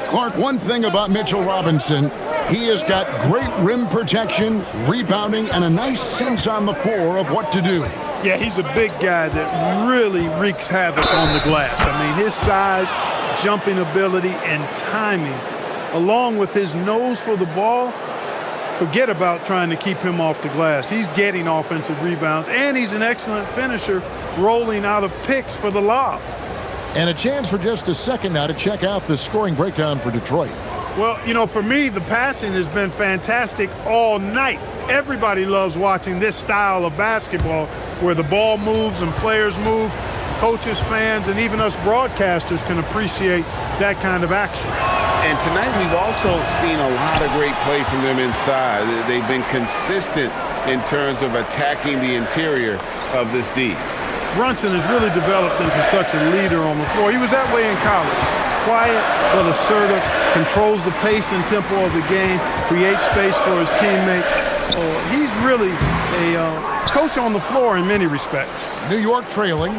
Clark, one thing about Mitchell Robinson, he has got great rim protection, rebounding, and a nice sense on the floor of what to do. Yeah, he's a big guy that really wreaks havoc on the glass. I mean, his size, jumping ability, and timing, along with his nose for the ball, forget about trying to keep him off the glass. He's getting offensive rebounds, and he's an excellent finisher, rolling out of picks for the lob. And a chance for just a second now to check out the scoring breakdown for Detroit. Well, you know, for me, the passing has been fantastic all night. Everybody loves watching this style of basketball where the ball moves and players move. Coaches, fans, and even us broadcasters can appreciate that kind of action. And tonight we've also seen a lot of great play from them inside. They've been consistent in terms of attacking the interior of this D. Brunson has really developed into such a leader on the floor. He was that way in college. Quiet but assertive, controls the pace and tempo of the game, creates space for his teammates. He's really a coach on the floor in many respects. New York trailing.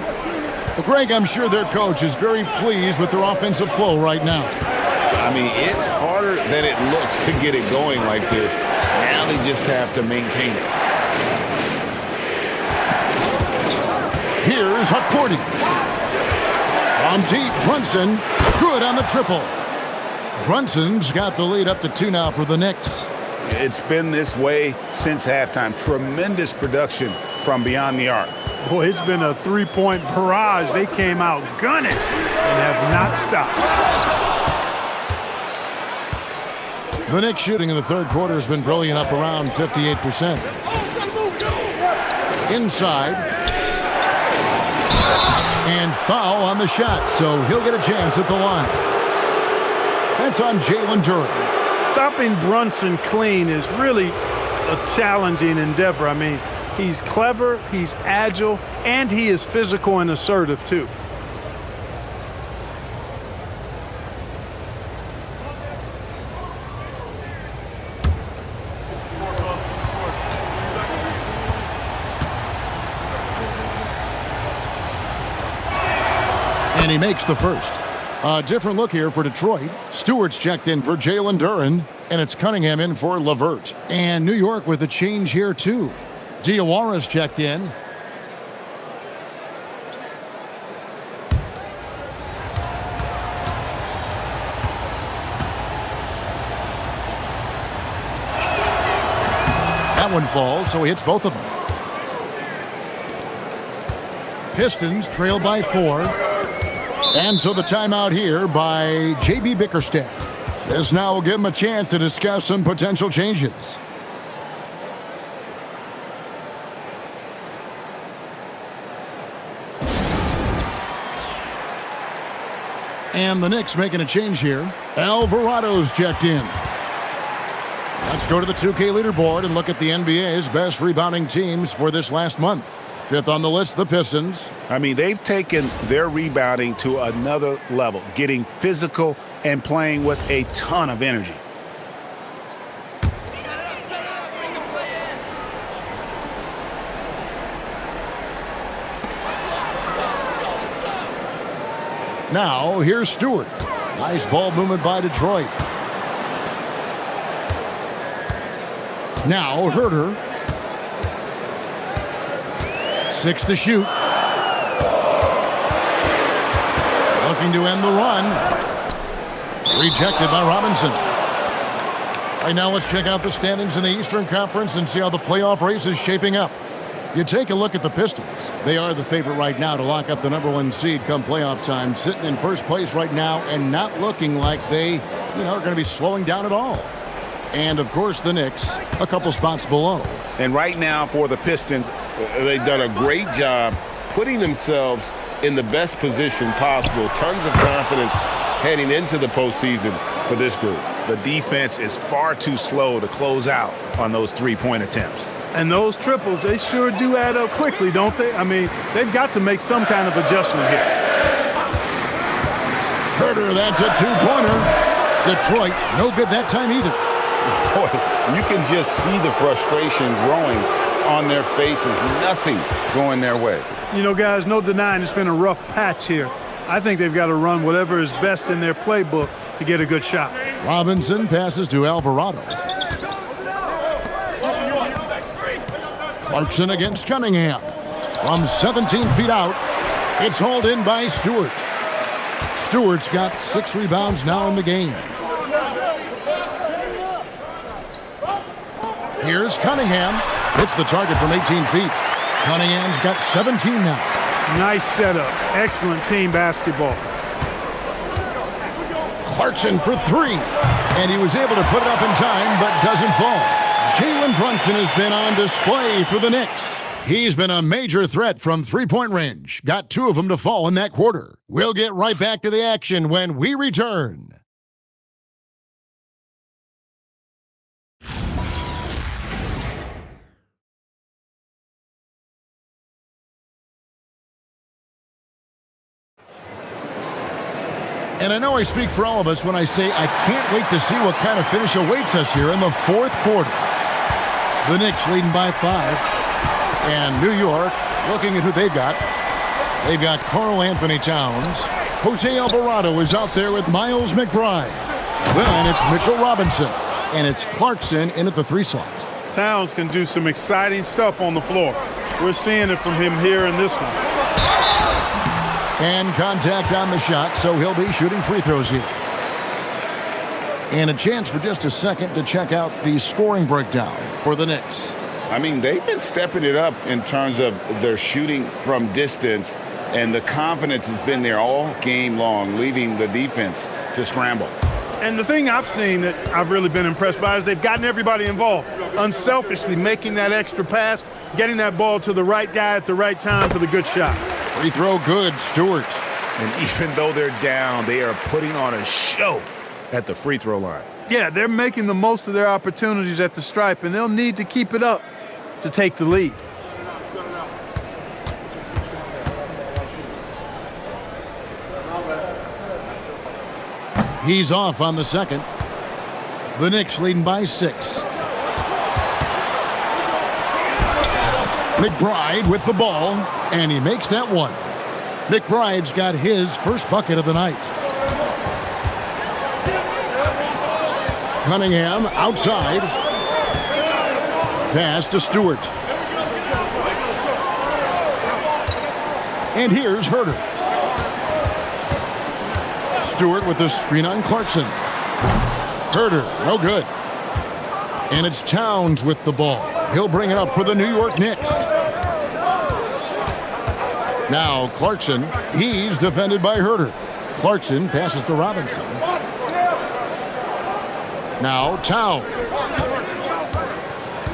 Well, Greg, I'm sure their coach is very pleased with their offensive flow right now. I mean, it's harder than it looks to get it going like this. Now they just have to maintain it. Here's Hakordi. On deep, Brunson. Good on the triple. Brunson's got the lead up to 2 now for the Knicks. It's been this way since halftime. Tremendous production from beyond the arc. Boy, it's been a three-point barrage. They came out gunning and have not stopped. The Knicks shooting in the third quarter has been brilliant, up around 58%. Inside. And foul on the shot, so he'll get a chance at the line. That's on Jalen Duren. Stopping Brunson clean is really a challenging endeavor. I mean, he's clever, he's agile, and he is physical and assertive, too. And he makes the first. A different look here for Detroit. Stewart's checked in for Jalen Duren, and it's Cunningham in for LeVert. And New York with a change here, too. Diawara's checked in. That one falls, so he hits both of them. Pistons trail by 4. And so the timeout here by J.B. Bickerstaff. This now will give him a chance to discuss some potential changes. And the Knicks making a change here. Alvarado's checked in. Let's go to the 2K leaderboard and look at the NBA's best rebounding teams for this last month. Fifth on the list, the Pistons. I mean, they've taken their rebounding to another level, getting physical and playing with a ton of energy. Now, here's Stewart. Nice ball movement by Detroit. Now, Herter. 6 to shoot. Looking to end the run. Rejected by Robinson. All right, now let's check out the standings in the Eastern Conference and see how the playoff race is shaping up. You take a look at the Pistons. They are the favorite right now to lock up the #1 seed come playoff time, sitting in first place right now and not looking like they, are going to be slowing down at all. And, of course, the Knicks a couple spots below. And right now for the Pistons, they've done a great job putting themselves in the best position possible. Tons of confidence heading into the postseason for this group. The defense is far too slow to close out on those three-point attempts. And those triples, they sure do add up quickly, don't they? I mean, they've got to make some kind of adjustment here. Herter, that's a two-pointer. Detroit, no good that time either. Boy, you can just see the frustration growing on their faces. Nothing going their way. Guys, no denying it's been a rough patch here. I think they've got to run whatever is best in their playbook to get a good shot. Robinson passes to Alvarado. Clarkson against Cunningham. From 17 feet out, it's hauled in by Stewart. Stewart's got 6 rebounds now in the game. Here's Cunningham. Hits the target from 18 feet. Cunningham's got 17 now. Nice setup. Excellent team basketball. Clarkson for 3. And he was able to put it up in time, but doesn't fall. Jalen Brunson has been on display for the Knicks. He's been a major threat from three-point range. Got 2 of them to fall in that quarter. We'll get right back to the action when we return. And I know I speak for all of us when I say I can't wait to see what kind of finish awaits us here in the fourth quarter. The Knicks leading by 5. And New York, looking at who they've got. They've got Karl Anthony Towns. Jose Alvarado is out there with Miles McBride. Then it's Mitchell Robinson. And it's Clarkson in at the 3 slot. Towns can do some exciting stuff on the floor. We're seeing it from him here in this one. And contact on the shot, so he'll be shooting free throws here. And a chance for just a second to check out the scoring breakdown for the Knicks. I mean, they've been stepping it up in terms of their shooting from distance, and the confidence has been there all game long, leaving the defense to scramble. And the thing I've seen that I've really been impressed by is they've gotten everybody involved, unselfishly making that extra pass, getting that ball to the right guy at the right time for the good shot. Free throw good, Stewart. And even though they're down, they are putting on a show at the free throw line. Yeah, they're making the most of their opportunities at the stripe, and they'll need to keep it up to take the lead. He's off on the second. The Knicks leading by 6. McBride with the ball, and he makes that one. McBride's got his first bucket of the night. Cunningham outside. Pass to Stewart. And here's Herter. Stewart with the screen on Clarkson. Herter, no good. And it's Towns with the ball. He'll bring it up for the New York Knicks. Now Clarkson, he's defended by Herter. Clarkson passes to Robinson. Now Towns.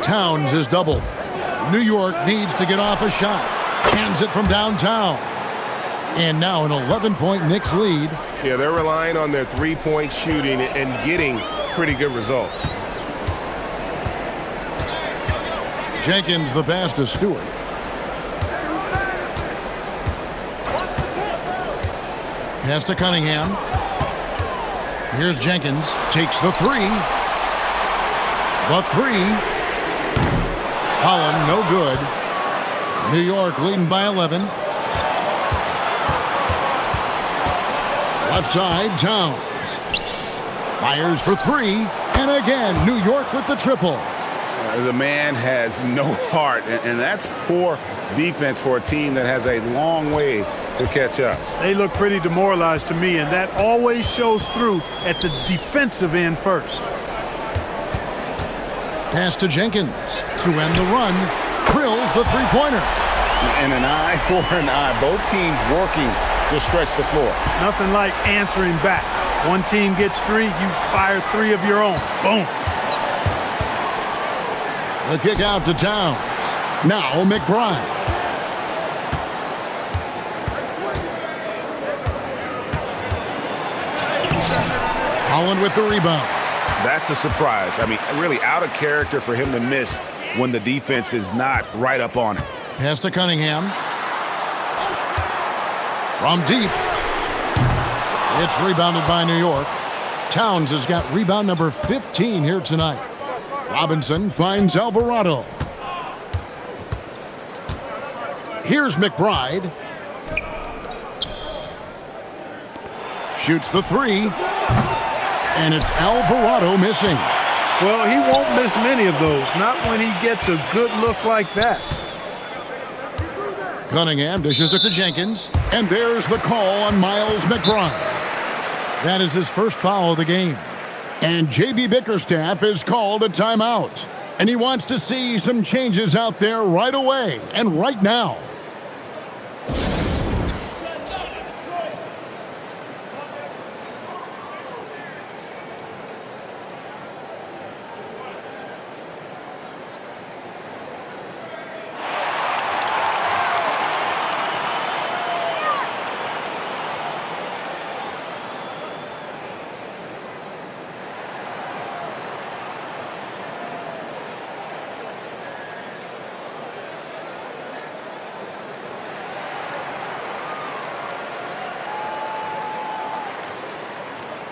Towns is doubled. New York needs to get off a shot. Hands it from downtown. And now an 11-point Knicks lead. Yeah, they're relying on their three-point shooting and getting pretty good results. Jenkins the pass to Stewart. Pass to Cunningham. Here's Jenkins. Takes the three. The three. Holland, no good. New York leading by 11. Left side, Towns. Fires for three. And again, New York with the triple. The man has no heart, and that's poor defense for a team that has a long way to catch up. They look pretty demoralized to me, and that always shows through at the defensive end first. Pass to Jenkins to end the run. Drills the three-pointer. And an eye for an eye. Both teams working to stretch the floor. Nothing like answering back. One team gets three, you fire three of your own. Boom. The kick out to Towns. Now McBride. Holland with the rebound. That's a surprise. I mean, really out of character for him to miss when the defense is not right up on it. Pass to Cunningham. From deep. It's rebounded by New York. Towns has got rebound number 15 here tonight. Robinson finds Alvarado. Here's McBride. Shoots the three. And it's Alvarado missing. Well, he won't miss many of those. Not when he gets a good look like that. Cunningham dishes it to Jenkins. And there's the call on Miles McBride. That is his first foul of the game. And J.B. Bickerstaff has called a timeout. And he wants to see some changes out there right away and right now.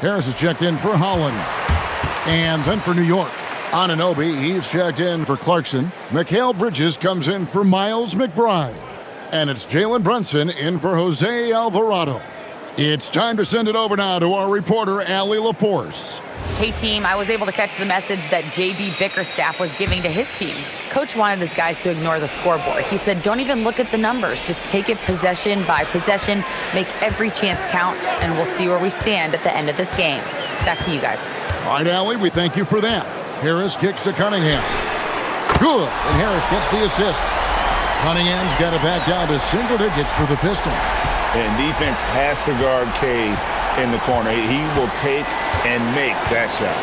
Harris is checked in for Holland. And then for New York. Anunoby, he's checked in for Clarkson. Mikal Bridges comes in for Miles McBride. And it's Jalen Brunson in for Jose Alvarado. It's time to send it over now to our reporter, Allie LaForce. Hey, team, I was able to catch the message that J.B. Bickerstaff was giving to his team. Coach wanted his guys to ignore the scoreboard. He said, don't even look at the numbers. Just take it possession by possession, make every chance count, and we'll see where we stand at the end of this game. Back to you guys. All right, Allie, we thank you for that. Harris kicks to Cunningham. Good, and Harris gets the assist. Cunningham's got it back down to single digits for the Pistons. And defense has to guard Cade in the corner. He will take and make that shot.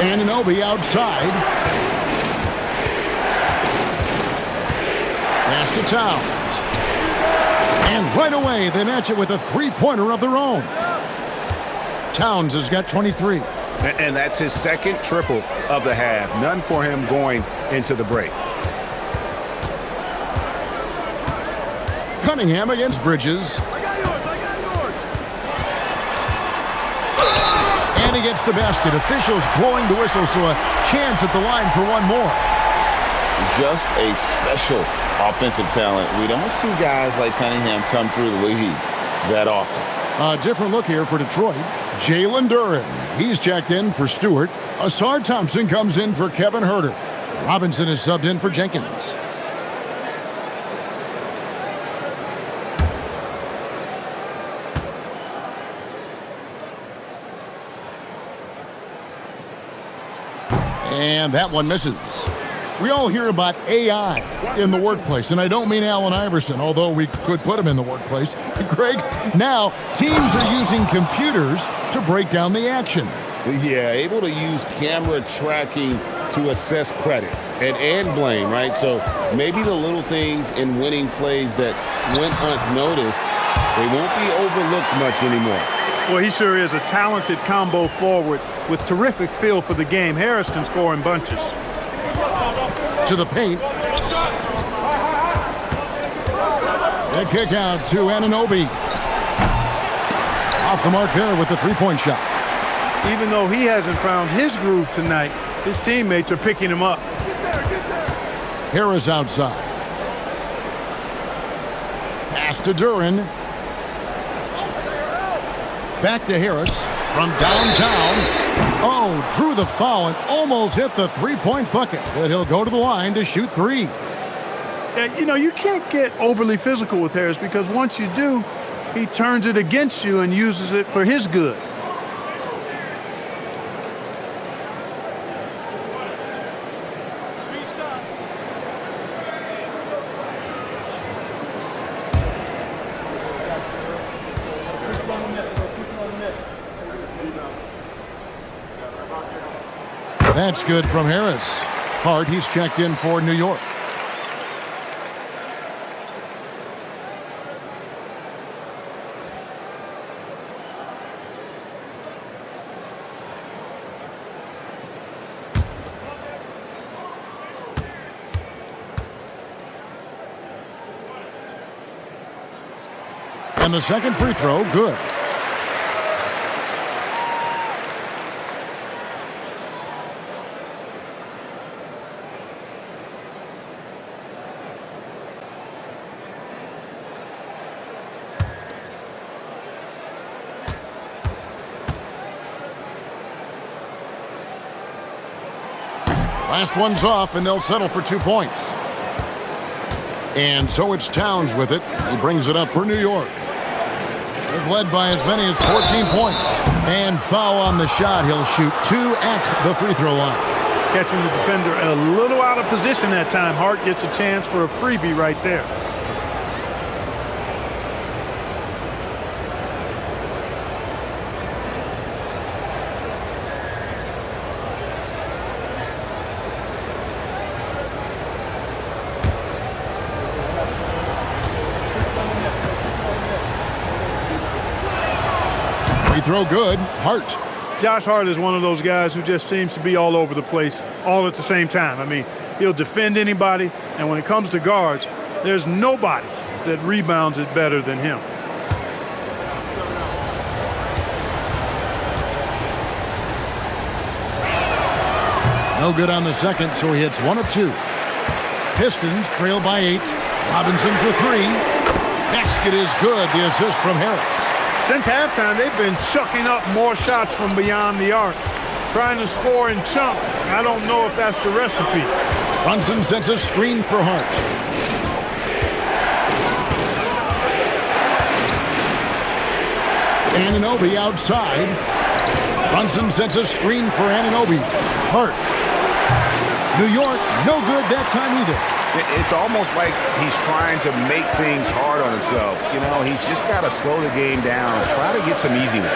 Anunoby outside. Pass to Towns. And right away, they match it with a three-pointer of their own. Towns has got 23. And that's his second triple of the half. None for him going into the break. Cunningham against Bridges. And he gets the basket. Officials blowing the whistle, so a chance at the line for one more. Just a special offensive talent. We don't see guys like Cunningham come through the league that often. A different look here for Detroit. Jalen Duren. He's checked in for Stewart. Asar Thompson comes in for Kevin Huerter. Robinson is subbed in for Jenkins. And that one misses. We all hear about AI in the workplace, and I don't mean Allen Iverson, although we could put him in the workplace. Greg, now teams are using computers to break down the action. Yeah, able to use camera tracking to assess credit and blame, right? So maybe the little things in winning plays that went unnoticed, they won't be overlooked much anymore. Well, he sure is a talented combo forward with terrific feel for the game. Harris can score in bunches. To the paint. A kick out to Anunoby. Off the mark there with the three-point shot. Even though he hasn't found his groove tonight, his teammates are picking him up. Harris outside. Pass to Duren. Back to Harris from downtown. Oh, drew the foul and almost hit the three-point bucket. But he'll go to the line to shoot three. Yeah, you know, you can't get overly physical with Harris because once you do, he turns it against you and uses it for his good. That's good from Harris. Hart, he's checked in for New York. And the second free throw, good. Last one's off, and they'll settle for 2 points. And so it's Towns with it. He brings it up for New York. They've led by as many as 14 points. And foul on the shot. He'll shoot 2 at the free throw line. Catching the defender a little out of position that time. Hart gets a chance for a freebie right there. Throw good. Hart. Josh Hart is one of those guys who just seems to be all over the place all at the same time. I mean, he'll defend anybody, and when it comes to guards, there's nobody that rebounds it better than him. No good on the second, so he hits 1 of 2. Pistons trail by 8. Robinson for 3. Basket is good. The assist from Harris. Since halftime, they've been chucking up more shots from beyond the arc, trying to score in chunks. I don't know if that's the recipe. Brunson sets a screen for Hart. Anunoby outside. Brunson sets a screen for Anunoby. Hart. New York, no good that time either. It's almost like he's trying to make things hard on himself. You know, he's just got to slow the game down, try to get some easiness.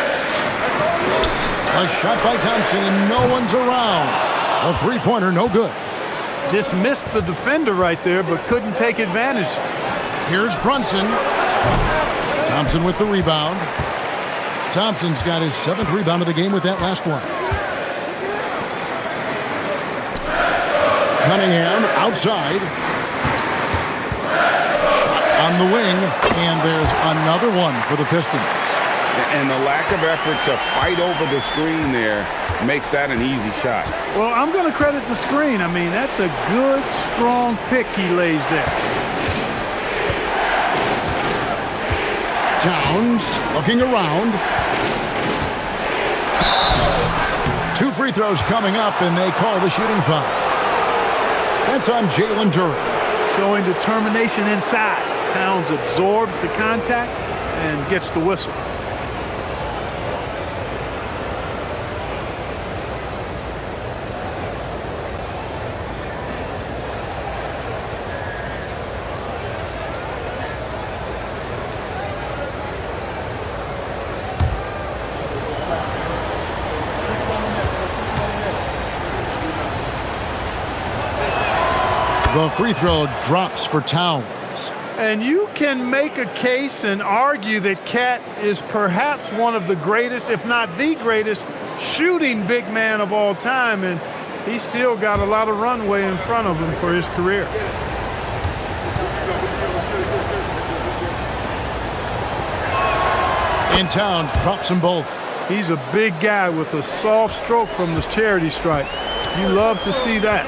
A shot by Thompson, and no one's around. A three-pointer, no good. Dismissed the defender right there, but couldn't take advantage. Here's Brunson. Thompson with the rebound. Thompson's got his 7th rebound of the game with that last one. Cunningham outside. Shot on the wing, and there's another one for the Pistons. And the lack of effort to fight over the screen there makes that an easy shot. Well, I'm going to credit the screen. I mean, that's a good, strong pick he lays there. Towns looking around. 2 free throws coming up, and they call the shooting foul. That's on Jalen Duren. Showing determination inside. Towns absorbs the contact and gets the whistle. The free throw drops for Towns. And you can make a case and argue that Cat is perhaps one of the greatest, if not the greatest, shooting big man of all time. And he's still got a lot of runway in front of him for his career. And Towns drops them both. He's a big guy with a soft stroke from the charity stripe. You love to see that.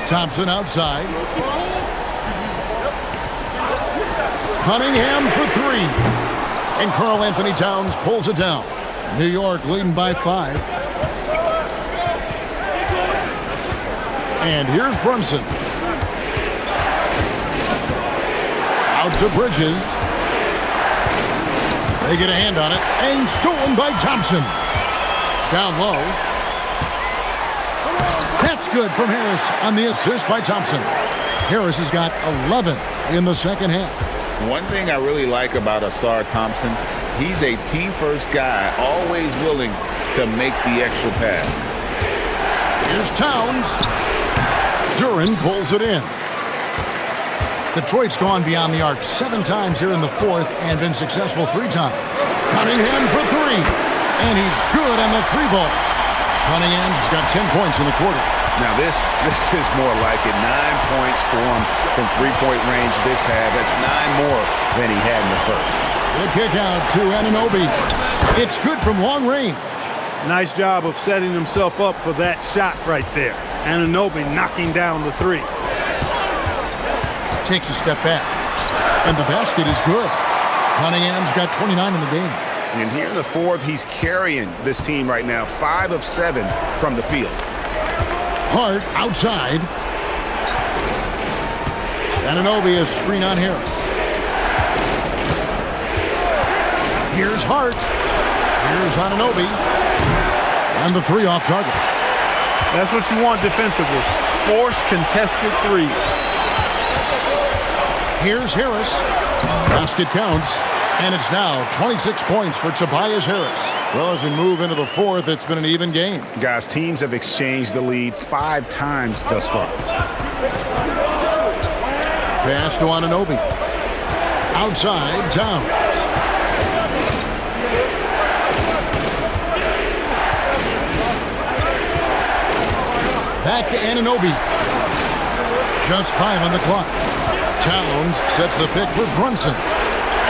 Thompson outside. Cunningham for 3. And Karl Anthony Towns pulls it down. New York leading by 5. And here's Brunson. Out to Bridges. They get a hand on it. And stolen by Thompson. Down low. That's good from Harris on the assist by Thompson. Harris has got 11 in the second half. One thing I really like about Ausar Thompson, he's a team-first guy, always willing to make the extra pass. Here's Towns. Duren pulls it in. Detroit's gone beyond the arc 7 times here in the 4th and been successful 3 times. Cunningham for 3. And he's good on the 3-ball. Cunningham's got 10 points in the quarter. Now this is more like it. 9 points for him from 3-point range this half. That's 9 more than he had in the first. The kick out to Anunoby. It's good from long range. Nice job of setting himself up for that shot right there. Anunoby knocking down the 3. Takes a step back. And the basket is good. Cunningham's got 29 in the game. And here in the 4th, he's carrying this team right now. 5 of 7 from the field. Hart outside. Anunoby a screen on Harris. Here's Hart. Here's Anunoby. And the 3 off target. That's what you want defensively. Force contested 3s. Here's Harris. Basket counts. And it's now 26 points for Tobias Harris. Well, as we move into the 4th, it's been an even game. Guys, teams have exchanged the lead 5 times thus far. Pass to Anunoby. Outside, Towns. Back to Anunoby. Just 5 on the clock. Towns sets the pick for Brunson.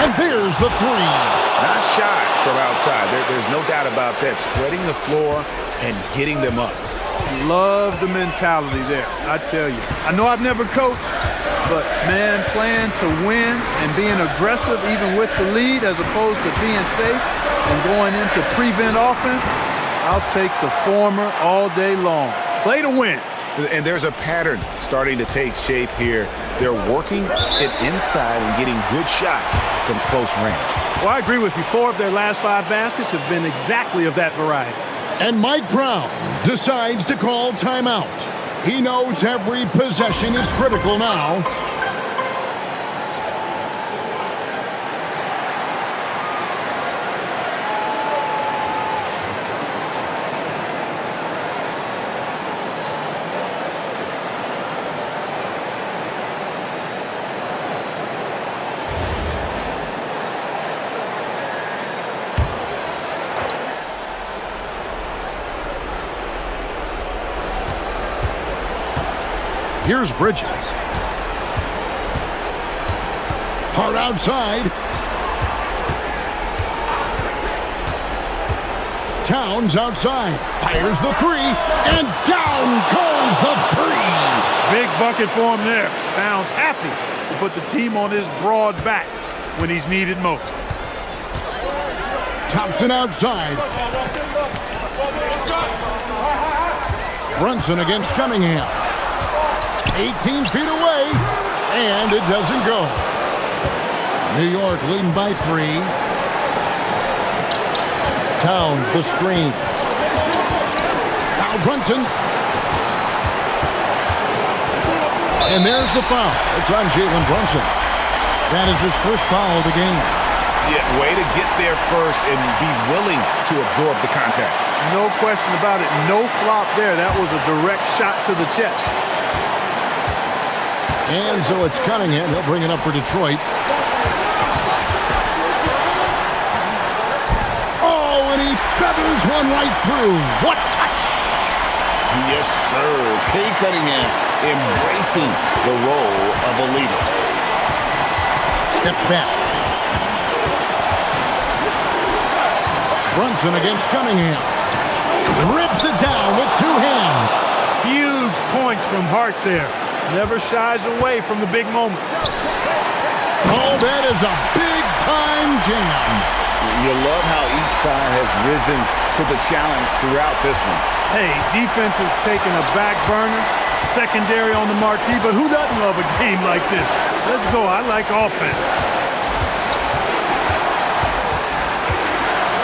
And there's the 3. Not shy from outside. There's no doubt about that. Spreading the floor and getting them up. Love the mentality there, I tell you. I know I've never coached, but, man, playing to win and being aggressive even with the lead as opposed to being safe and going into prevent offense, I'll take the former all day long. Play to win. And there's a pattern starting to take shape here. They're working it inside and getting good shots from close range. Well, I agree with you. 4 of their last 5 baskets have been exactly of that variety. And Mike Brown decides to call timeout. He knows every possession is critical now. Here's Bridges. Hard outside. Towns outside. Fires the three. And down goes the three. Big bucket for him there. Towns happy to put the team on his broad back when he's needed most. Thompson outside. Brunson against Cunningham. 18 feet away, and it doesn't go. New York leading by 3. Towns the screen. Now Brunson. And there's the foul. It's on Jalen Brunson. That is his first foul of the game. Yeah, way to get there first and be willing to absorb the contact. No question about it. No flop there. That was a direct shot to the chest. And so it's Cunningham. He'll bring it up for Detroit. Oh, and he feathers one right through. What touch! Yes, sir. Kay Cunningham embracing the role of a leader. Steps back. Brunson against Cunningham. Rips it down with 2 hands. Huge points from Hart there. Never shies away from the big moment. Oh, that is a big-time jam. You love how each side has risen to the challenge throughout this one. Hey, defense is taking a back burner, secondary on the marquee, but who doesn't love a game like this? Let's go. I like offense.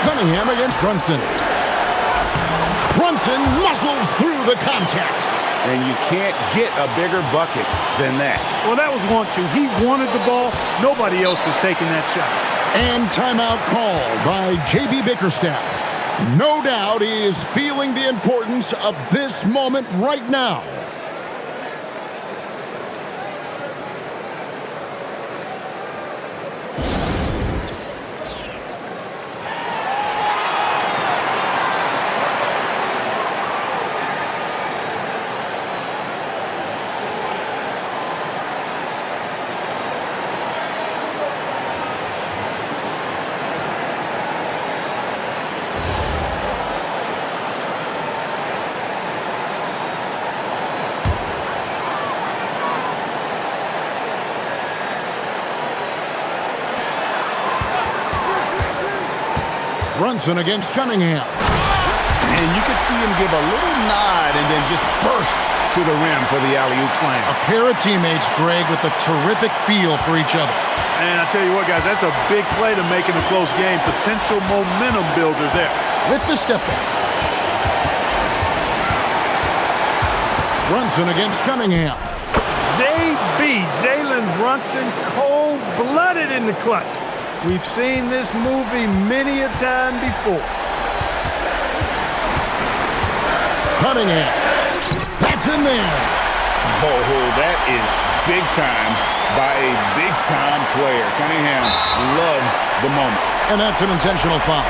Cunningham against Brunson. Brunson muscles through the contact. And you can't get a bigger bucket than that. Well, that was 1-2. He wanted the ball. Nobody else was taking that shot. And timeout called by J.B. Bickerstaff. No doubt he is feeling the importance of this moment right now. Brunson against Cunningham. And you could see him give a little nod and then just burst to the rim for the alley-oop slam. A pair of teammates, Greg, with a terrific feel for each other. And I tell you what, guys, that's a big play to make in a close game. Potential momentum builder there. With the step back. Brunson against Cunningham. JB, Jalen Brunson, cold-blooded in the clutch. We've seen this movie many a time before. Cunningham. That's in there. Oh, that is big time by a big-time player. Cunningham loves the moment. And that's an intentional foul.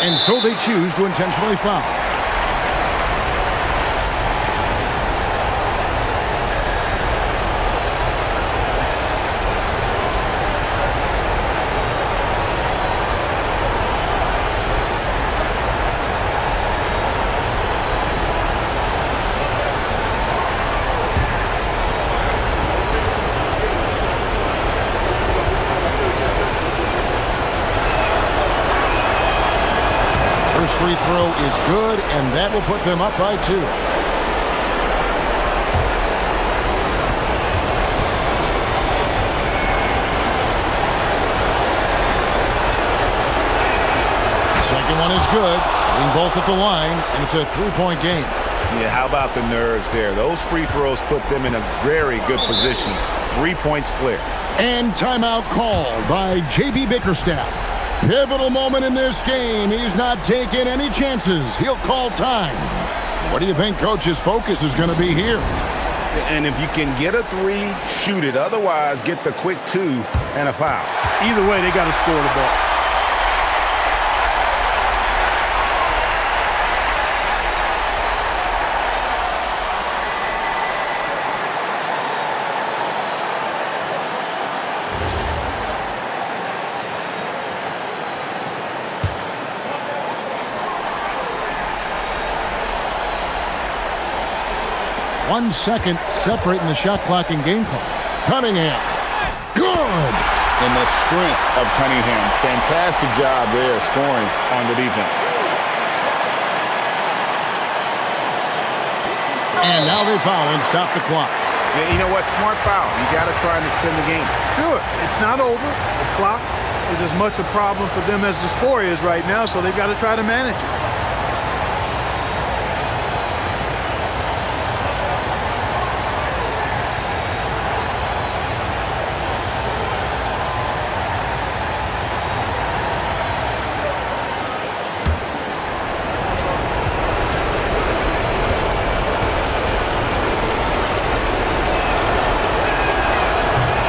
And so they choose to intentionally foul. First free throw is good, and that will put them up by 2. Second one is good. Hitting both at the line, and it's a 3-point game. Yeah, how about the nerves there? Those free throws put them in a very good position. 3 points clear. And timeout called by J.B. Bickerstaff. Pivotal moment in this game. He's not taking any chances. He'll call time. What do you think Coach's focus is going to be here? And if you can get a 3, shoot it. Otherwise, get the quick 2 and a foul. Either way, they got to score the ball. One second separating the shot clock and game clock. Cunningham. Good. And the strength of Cunningham. Fantastic job there scoring on the defense. And now they foul and stop the clock. Yeah, you know what? Smart foul. You got to try and extend the game. Sure, it's not over. The clock is as much a problem for them as the score is right now, so they've got to try to manage it.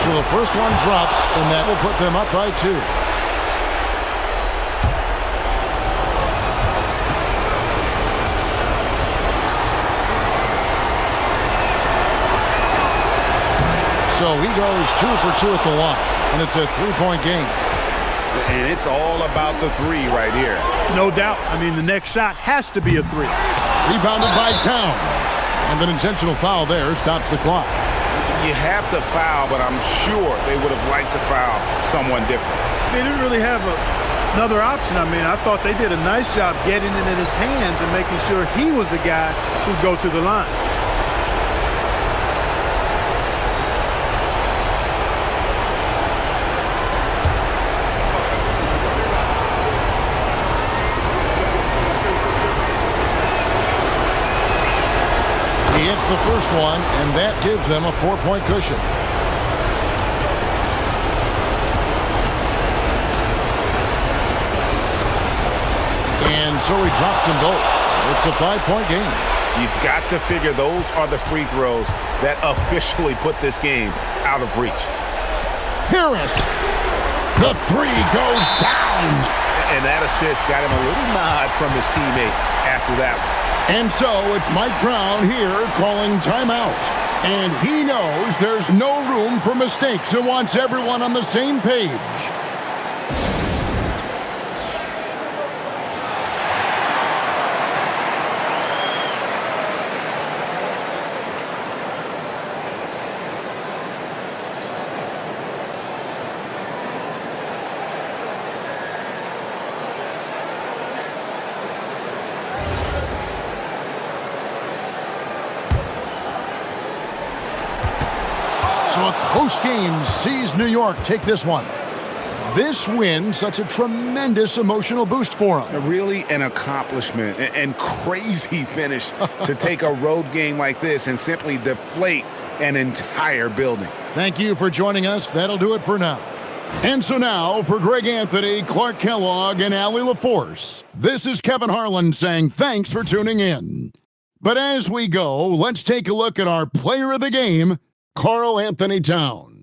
So the first one drops, and that will put them up by 2. So he goes 2 for 2 at the line, and it's a 3-point game. And it's all about the 3 right here. No doubt. I mean, the next shot has to be a 3. Rebounded by Towns. And an intentional foul there stops the clock. You have to foul, but I'm sure they would have liked to foul someone different. They didn't really have another option. I mean, I thought they did a nice job getting it in his hands and making sure he was the guy who'd go to the line. He hits the first one, and that gives them a 4-point cushion. And so he drops them both. It's a 5-point game. You've got to figure those are the free throws that officially put this game out of reach. Harris. The 3 goes down. And that assist got him a little nod from his teammate after that one. And so it's Mike Brown here calling timeout. And he knows there's no room for mistakes and wants everyone on the same page. So a close game sees New York take this one. This win, such a tremendous emotional boost for them. Really an accomplishment and crazy finish to take a road game like this and simply deflate an entire building. Thank you for joining us. That'll do it for now. And so now, for Greg Anthony, Clark Kellogg, and Allie LaForce, this is Kevin Harlan saying thanks for tuning in. But as we go, let's take a look at our player of the game, Karl Anthony Towns.